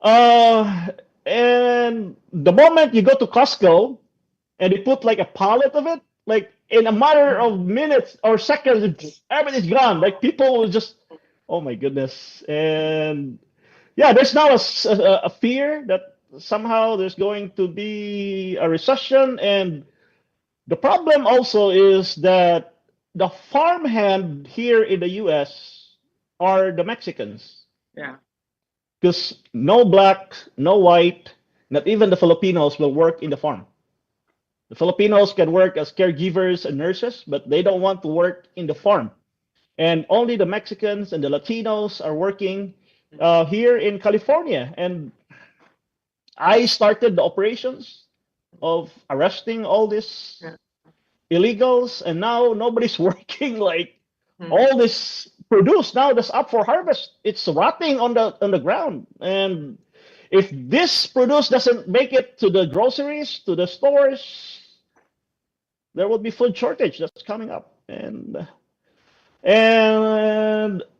Speaker 1: Uh, and the moment you go to Costco and they put like a pallet of it, like in a matter
Speaker 2: mm,
Speaker 1: of minutes or seconds, everything's gone. Like people will just, oh my goodness. And yeah, there's now a fear that somehow there's going to be a recession. And the problem also is that the farmhand here in the US are the Mexicans.
Speaker 2: yeah.
Speaker 1: Because no black, no white, not even the Filipinos will work in the farm. The Filipinos can work as caregivers and nurses, but they don't want to work in the farm. And only the Mexicans and the Latinos are working here in California. And I started the operations of arresting all these
Speaker 2: Yeah.
Speaker 1: illegals, and now nobody's working. Like
Speaker 2: Mm,
Speaker 1: all this produce now that's up for harvest, it's rotting on the ground. And if this produce doesn't make it to the groceries, to the stores, there will be food shortage that's coming up. And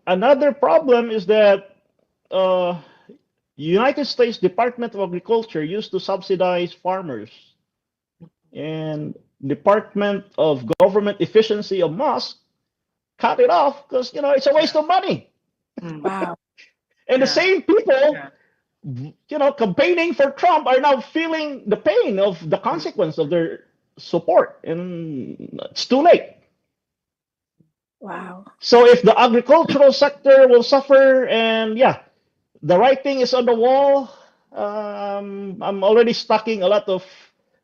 Speaker 1: another problem is that uh, United States Department of Agriculture used to subsidize farmers, and Department of Government Efficiency of Musk cut it off because it's a
Speaker 2: yeah.
Speaker 1: waste of money.
Speaker 2: Mm,
Speaker 3: Wow.
Speaker 1: And the
Speaker 2: yeah.
Speaker 1: same people
Speaker 2: Yeah.
Speaker 1: campaigning for Trump are now feeling the pain of the
Speaker 2: Mm,
Speaker 1: consequence of their support, and it's too late.
Speaker 3: Wow.
Speaker 1: So if the agricultural sector will suffer, and yeah, the writing is on the wall. I'm already stocking a lot of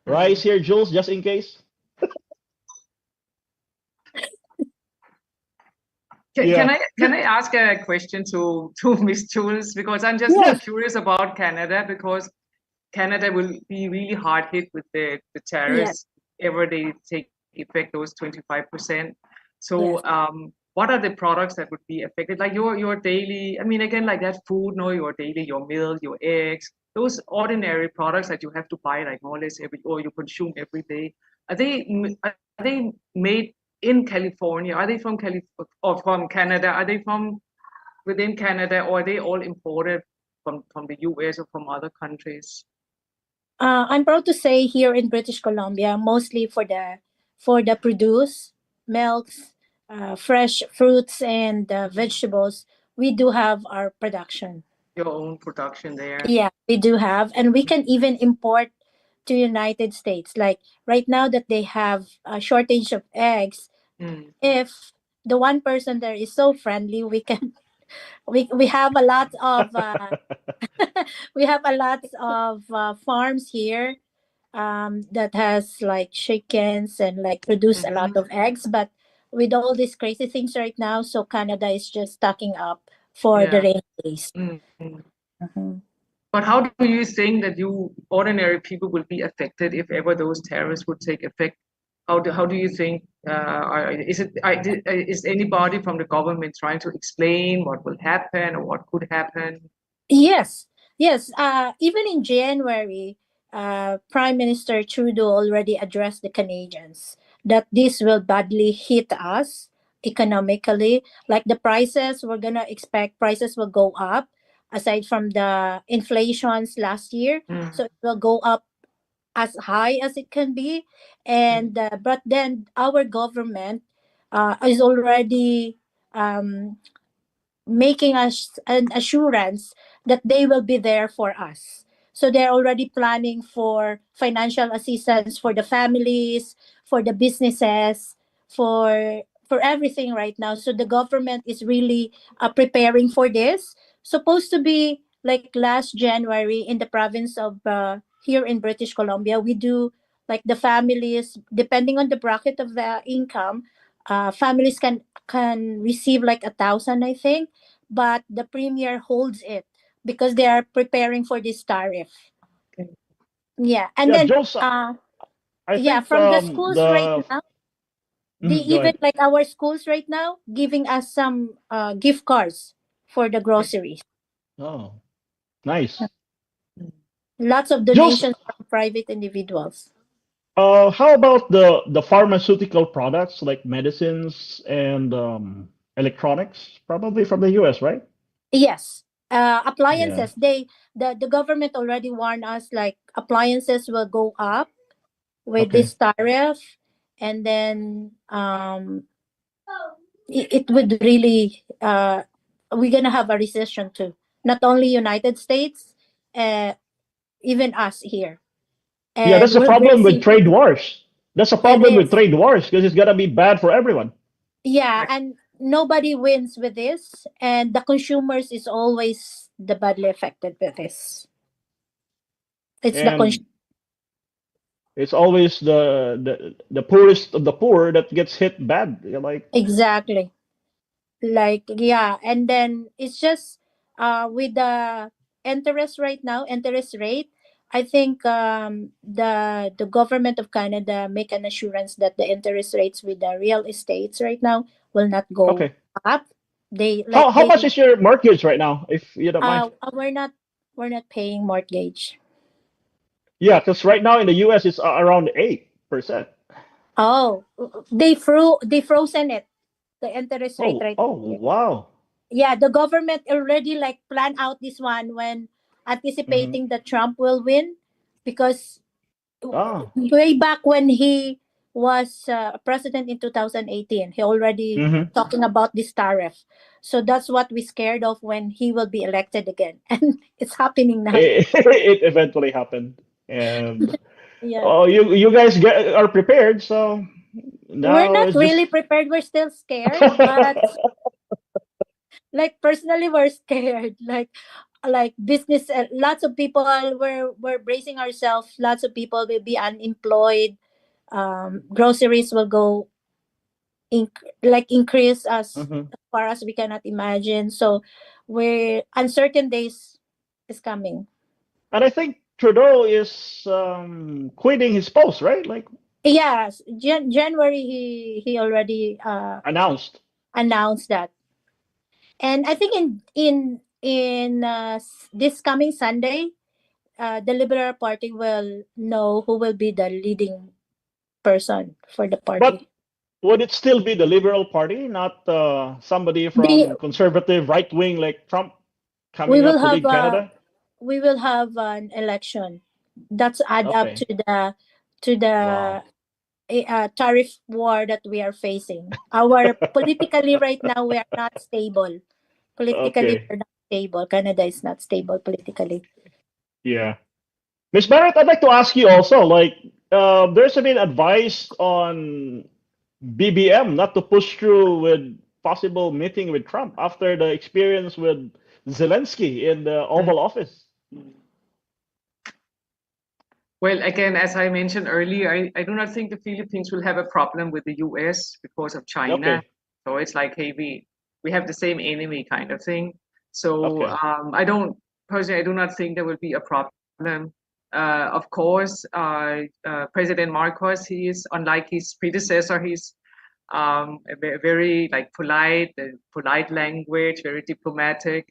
Speaker 1: rice
Speaker 2: mm.
Speaker 1: here, Jules, just in case.
Speaker 2: Can
Speaker 1: Yeah.
Speaker 2: I ask a question to Miss Jules, because I'm just
Speaker 3: Yes.
Speaker 1: Yes.
Speaker 2: curious about Canada, because Canada will be really hard hit with the
Speaker 3: Yes.
Speaker 2: tariffs ever they take effect, those 25%. So
Speaker 3: Yes.
Speaker 2: what are the products that would be affected? Like your daily, I mean, again, like that food, no, your daily, your milk, your eggs, those ordinary products that you have to buy like more or less every, or you consume every day. Are they made in California? Are they from or from Canada? Are they from within Canada, or are they all imported from the US or from other countries?
Speaker 3: I'm proud to say here in British Columbia, mostly for the produce, milks, fresh fruits and vegetables, we do have our production.
Speaker 2: Your own production there.
Speaker 3: Yeah, we do have, and we can even import to United States. Like right now that they have a shortage of eggs,
Speaker 2: Mm,
Speaker 3: if the one person there is so friendly, we can we have a lot of we have a lot of farms here that has like chickens and like produce a lot
Speaker 2: mm-hmm,
Speaker 3: of eggs. But with all these crazy things right now, so Canada is just stocking up for the
Speaker 2: yeah.
Speaker 3: rainy days.
Speaker 2: Mm.
Speaker 3: Mhm.
Speaker 2: But how do you think that you ordinary people will be affected if ever those tariffs would take effect? How do you think? Is anybody from the government trying to explain what will happen or what could happen?
Speaker 3: Yes, yes. Even in January, Prime Minister Trudeau already addressed the Canadians that this will badly hit us economically. Like the prices, we're gonna expect prices will go up. Aside from the inflations last year,
Speaker 2: Mm,
Speaker 3: so it will go up as high as it can be. And but then our government is already um, making us an assurance that they will be there for us. So they're already planning for financial assistance for the families, for the businesses, for everything right now. So the government is really preparing for this. Supposed to be like last January in the province of here in British Columbia, we do like the families depending on the bracket of the income, families can receive like 1,000, I think, but the premier holds it because they are preparing for this tariff.
Speaker 2: okay.
Speaker 3: Yeah, and
Speaker 1: Yeah,
Speaker 3: then
Speaker 1: Jules.
Speaker 3: uh
Speaker 1: I
Speaker 3: Yeah,
Speaker 1: think
Speaker 3: from the schools right
Speaker 1: the
Speaker 3: now, they
Speaker 1: go
Speaker 3: even
Speaker 1: ahead.
Speaker 3: like our schools right now giving us some gift cards for the groceries.
Speaker 1: Oh, nice.
Speaker 3: Lots of
Speaker 1: Just
Speaker 3: donations from private individuals.
Speaker 1: how about the pharmaceutical products like medicines and electronics? Probably from the U.S., right?
Speaker 3: Yes.
Speaker 1: Yeah.
Speaker 3: Appliances, the government already warned us like appliances will go up with
Speaker 1: Okay.
Speaker 3: this tariff, and then it would really we're gonna have a recession too. Not only United States, uh, even us here,
Speaker 1: Yeah,
Speaker 3: and
Speaker 1: that's the
Speaker 3: we're
Speaker 1: problem with
Speaker 3: seeing
Speaker 1: trade wars. That's a
Speaker 3: it
Speaker 1: problem with
Speaker 3: is.
Speaker 1: trade wars because it's gonna be bad for everyone.
Speaker 3: Yeah, and nobody wins with this, and the consumers is always the badly affected with this. It's the
Speaker 1: And it's always the poorest of the poor that gets hit bad. You're like,
Speaker 3: exactly. Like, yeah, and then it's just with the interest right now, interest rate, I think the government of Canada make an assurance that the interest rates with the real estates right now will not go
Speaker 1: okay,
Speaker 3: up. They like
Speaker 1: how
Speaker 3: they
Speaker 1: much is your mortgage right now, if you don't mind?
Speaker 3: we're not paying mortgage.
Speaker 1: Yeah, because right now in the U.S. it's around 8%.
Speaker 3: Oh, they frozen it, the interest rate
Speaker 1: Oh,
Speaker 3: right
Speaker 1: oh,
Speaker 3: here.
Speaker 1: wow.
Speaker 3: Yeah, the government already like planned out this one when
Speaker 1: Mm-hmm.
Speaker 3: anticipating that Trump will win, because
Speaker 1: Ah.
Speaker 3: way back when he was president in 2018, he already
Speaker 1: Mm-hmm.
Speaker 3: talking about this tariff. So that's what we scared of when he will be elected again, and it's happening now.
Speaker 1: It eventually happened, and
Speaker 3: Yeah,
Speaker 1: oh, you guys are prepared, so
Speaker 3: we're
Speaker 1: now
Speaker 3: not
Speaker 1: it's
Speaker 3: really
Speaker 1: just.
Speaker 3: prepared. We're still scared, but like personally we're scared like business, lots of people we're bracing ourselves, lots of people will be unemployed, groceries will go like increase
Speaker 1: Mhm.
Speaker 3: as far as we cannot imagine, so we're uncertain days is coming.
Speaker 1: And I think Trudeau is quitting his post, right? Like
Speaker 3: Yes, January he already
Speaker 1: announced.
Speaker 3: announced that, and I think in this coming Sunday, the Liberal Party will know who will be the leading person for the
Speaker 1: But
Speaker 3: party.
Speaker 1: would it still be the Liberal Party, not somebody
Speaker 3: The
Speaker 1: from conservative right wing like Trump
Speaker 3: we
Speaker 1: coming
Speaker 3: will
Speaker 1: up to
Speaker 3: have
Speaker 1: lead
Speaker 3: a
Speaker 1: Canada?
Speaker 3: we will have an election that's add up
Speaker 1: Okay.
Speaker 3: to the
Speaker 1: Wow.
Speaker 3: tariff war that we are facing. Our politically right now we are not stable. Politically
Speaker 1: Okay.
Speaker 3: we're not stable. Canada is not stable politically.
Speaker 1: Yeah. Miss Barrett, I'd like to ask you also, like, there's been advice on BBM not to push through with possible meeting with Trump after the experience with Zelensky in the Oval Office.
Speaker 2: Well, again, as I mentioned earlier, I do not think the Philippines will have a problem with the US because of China.
Speaker 1: Okay.
Speaker 2: So it's like, hey, we have the same enemy kind of thing. So
Speaker 1: Okay.
Speaker 2: I don't personally, I do not think there will be a problem. Of course, President Marcos, he is unlike his predecessor. He's very like polite language, very diplomatic.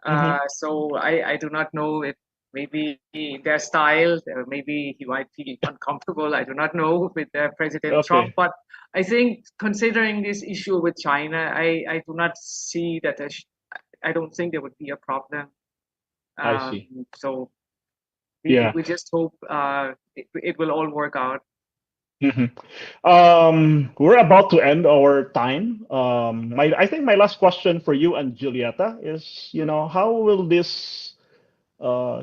Speaker 1: Mm-hmm.
Speaker 2: So I do not know if maybe their style, maybe he might feel uncomfortable. I do not know with President Trump,
Speaker 1: Okay.
Speaker 2: but I think considering this issue with China, I do not see that I don't think there would be a problem.
Speaker 1: I see.
Speaker 2: So
Speaker 1: Yeah.
Speaker 2: we just hope it will all work out.
Speaker 1: Hmm. We're about to end our time. I think my last question for you and Julieta is, how will this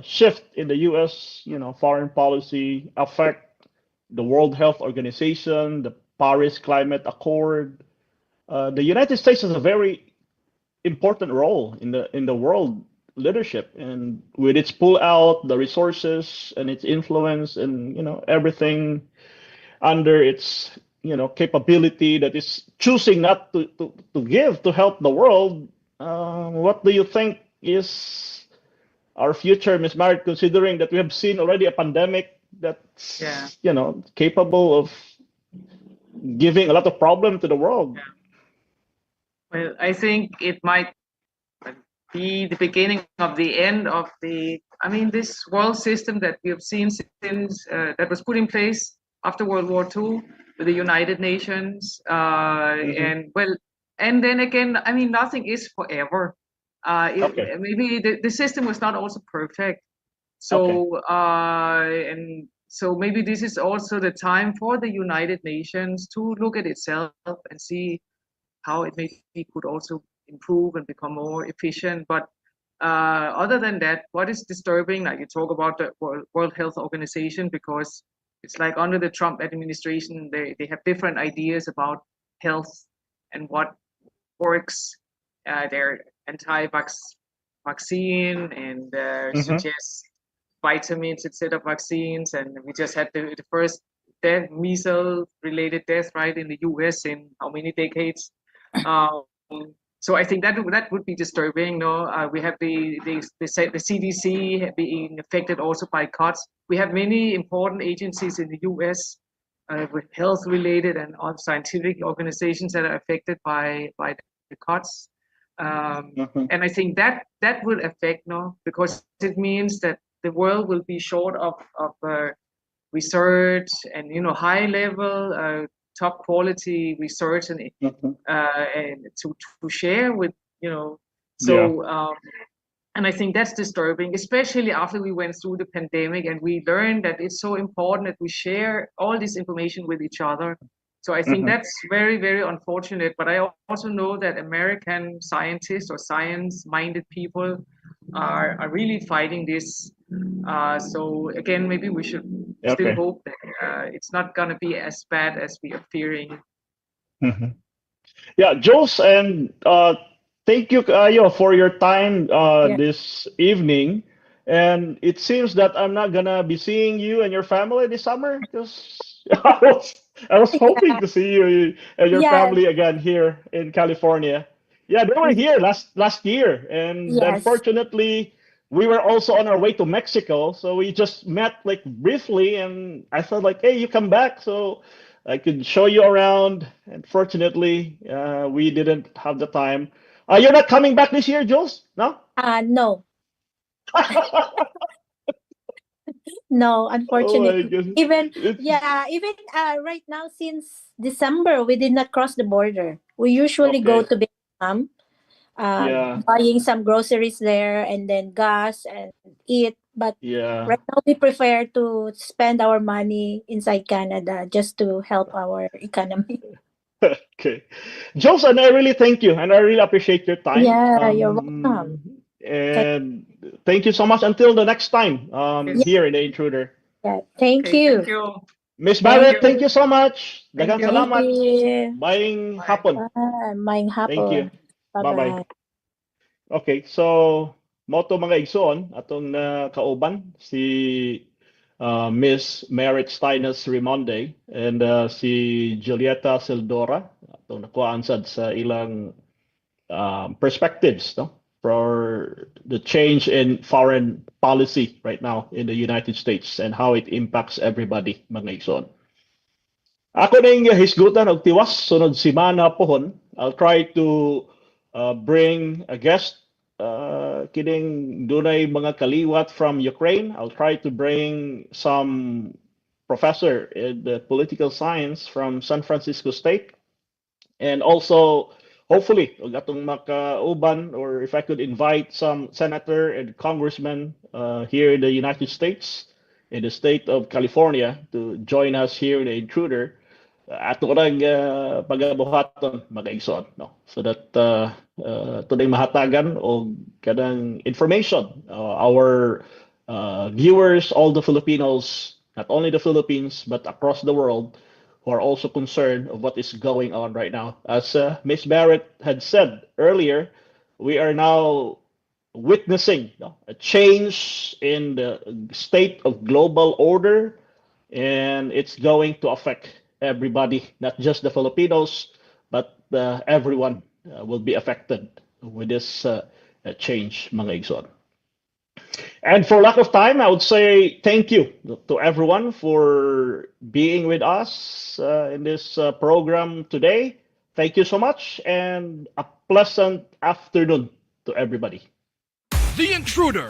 Speaker 1: shift in the U.S., foreign policy affect the World Health Organization, the Paris Climate Accord? The United States has a very important role in the world leadership, and with its pull out, the resources and its influence, and everything under its capability that is choosing not to give to help the world. What do you think is our future, Miss Marit, considering that we have seen already a pandemic
Speaker 2: Yeah.
Speaker 1: that's capable of giving a lot of problem to the world.
Speaker 2: Well, I think it might be the beginning of the end of the. I mean, this world system that we have seen since that was put in place after World War II with the United Nations,
Speaker 1: Hmm.
Speaker 2: and well, and then again, I mean, nothing is forever.
Speaker 1: Okay.
Speaker 2: Maybe the system was not also perfect.
Speaker 1: Okay.
Speaker 2: And so maybe this is also the time for the United Nations to look at itself and see how it maybe could also improve and become more efficient. But other than that, what is disturbing, like you talk about the World Health Organization, because it's like under the Trump administration, they have different ideas about health and what works. They're anti-vaccine and
Speaker 1: Hmm.
Speaker 2: suggest vitamins instead of vaccines. And we just had the first death, measles-related death, right, in the US in how many decades? Um, so I think that would be disturbing. No, we have the CDC being affected also by cuts. We have many important agencies in the U.S. With health-related and other scientific organizations that are affected by the cuts. And
Speaker 1: Hmm.
Speaker 2: I think that will affect, no, because it means that the world will be short of research and high level top quality research
Speaker 1: Hmm.
Speaker 2: and to share with you know
Speaker 1: Yeah.
Speaker 2: so and I think that's disturbing, especially after we went through the pandemic and we learned that it's so important that we share all this information with each other. So I think
Speaker 1: Hmm.
Speaker 2: that's very, very unfortunate. But I also know that American scientists or science-minded people are really fighting this. So again, maybe we should still
Speaker 1: Okay.
Speaker 2: hope that it's not going to be as bad as we are fearing.
Speaker 1: Hmm. Yeah, Jules, and thank you, for your time
Speaker 3: Yeah.
Speaker 1: this evening. And it seems that I'm not gonna be seeing you and your family this summer because I was hoping to see you and your
Speaker 3: Yeah.
Speaker 1: family again here in California. Yeah, they were
Speaker 3: Yeah.
Speaker 1: here last year, and
Speaker 3: Yes.
Speaker 1: unfortunately, we were also on our way to Mexico, so we just met like briefly, and I thought like, hey, you come back, so I could show you around. Unfortunately, we didn't have the time. You're not coming back this year, Jules? No?
Speaker 3: No, no,
Speaker 1: Oh my
Speaker 3: unfortunately.
Speaker 1: goodness.
Speaker 3: Even
Speaker 1: It's
Speaker 3: yeah, even right now since December we did not cross the border. We usually go
Speaker 1: okay.
Speaker 3: to Vietnam,
Speaker 1: Yeah,
Speaker 3: buying some groceries there and then gas and eat. But
Speaker 1: yeah.
Speaker 3: right now we prefer to spend our money inside Canada just to help our economy.
Speaker 1: Okay. Jules, and I really thank you, and I really appreciate your time.
Speaker 3: Yeah, you're welcome. Thank,
Speaker 1: And thank you so much. Until the next time,
Speaker 3: yeah,
Speaker 2: Yes.
Speaker 1: here in the Intruder.
Speaker 3: yeah. Thank
Speaker 2: Okay. Thank
Speaker 3: you.
Speaker 2: you.
Speaker 1: Miss
Speaker 2: Thank
Speaker 3: Thank
Speaker 1: Barrett, thank
Speaker 2: you.
Speaker 1: you
Speaker 3: you.
Speaker 1: so much.
Speaker 2: Thank
Speaker 1: Daghang
Speaker 2: you.
Speaker 3: Thank
Speaker 1: salamat.
Speaker 3: you.
Speaker 1: Bye
Speaker 2: Bye.
Speaker 1: hapon.
Speaker 3: Maayong
Speaker 1: Thank you.
Speaker 3: hapon.
Speaker 1: Bye-bye.
Speaker 3: Bye-bye.
Speaker 1: Okay, so moto mga igsoon atong kauban si Miss Merit Steiners Rimonde and si Julieta Sildora atong nakuhaan sad sa ilang perspectives, no, for the change in foreign policy right now in the United States and how it impacts everybody mga igsoon. Ako ning hisgutan og tiwas sunod semana pohon. I'll try to bring a guest kining dunay mga kaliwat from Ukraine. I'll try to bring some professor in the political science from San Francisco State. And also, hopefully, ug atong makauban or if I could invite some senator and congressman here in the United States, in the state of California, to join us here in the Intruder. Ato rang pagabuhaton mga no, so that tunay mahatagan o kanang information our viewers, all the Filipinos, not only the Philippines but across the world, who are also concerned of what is going on right now. As Miss Barrett had said earlier, we are now witnessing, a change in the state of global order, and it's going to affect everybody, not just the Filipinos, but everyone will be affected with this change, mga igsoon. And for lack of time, I would say thank you to everyone for being with us in this program today. Thank you so much, and a pleasant afternoon to everybody.
Speaker 4: The Intruder.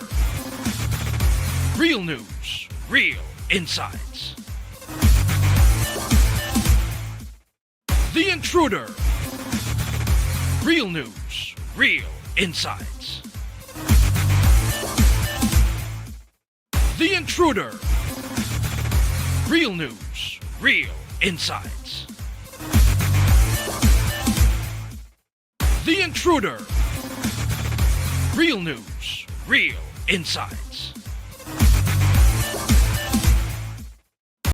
Speaker 4: Real news, real insights. The Intruder. Real news, real insights. The Intruder. Real news, real insights. The Intruder. Real news, real insights.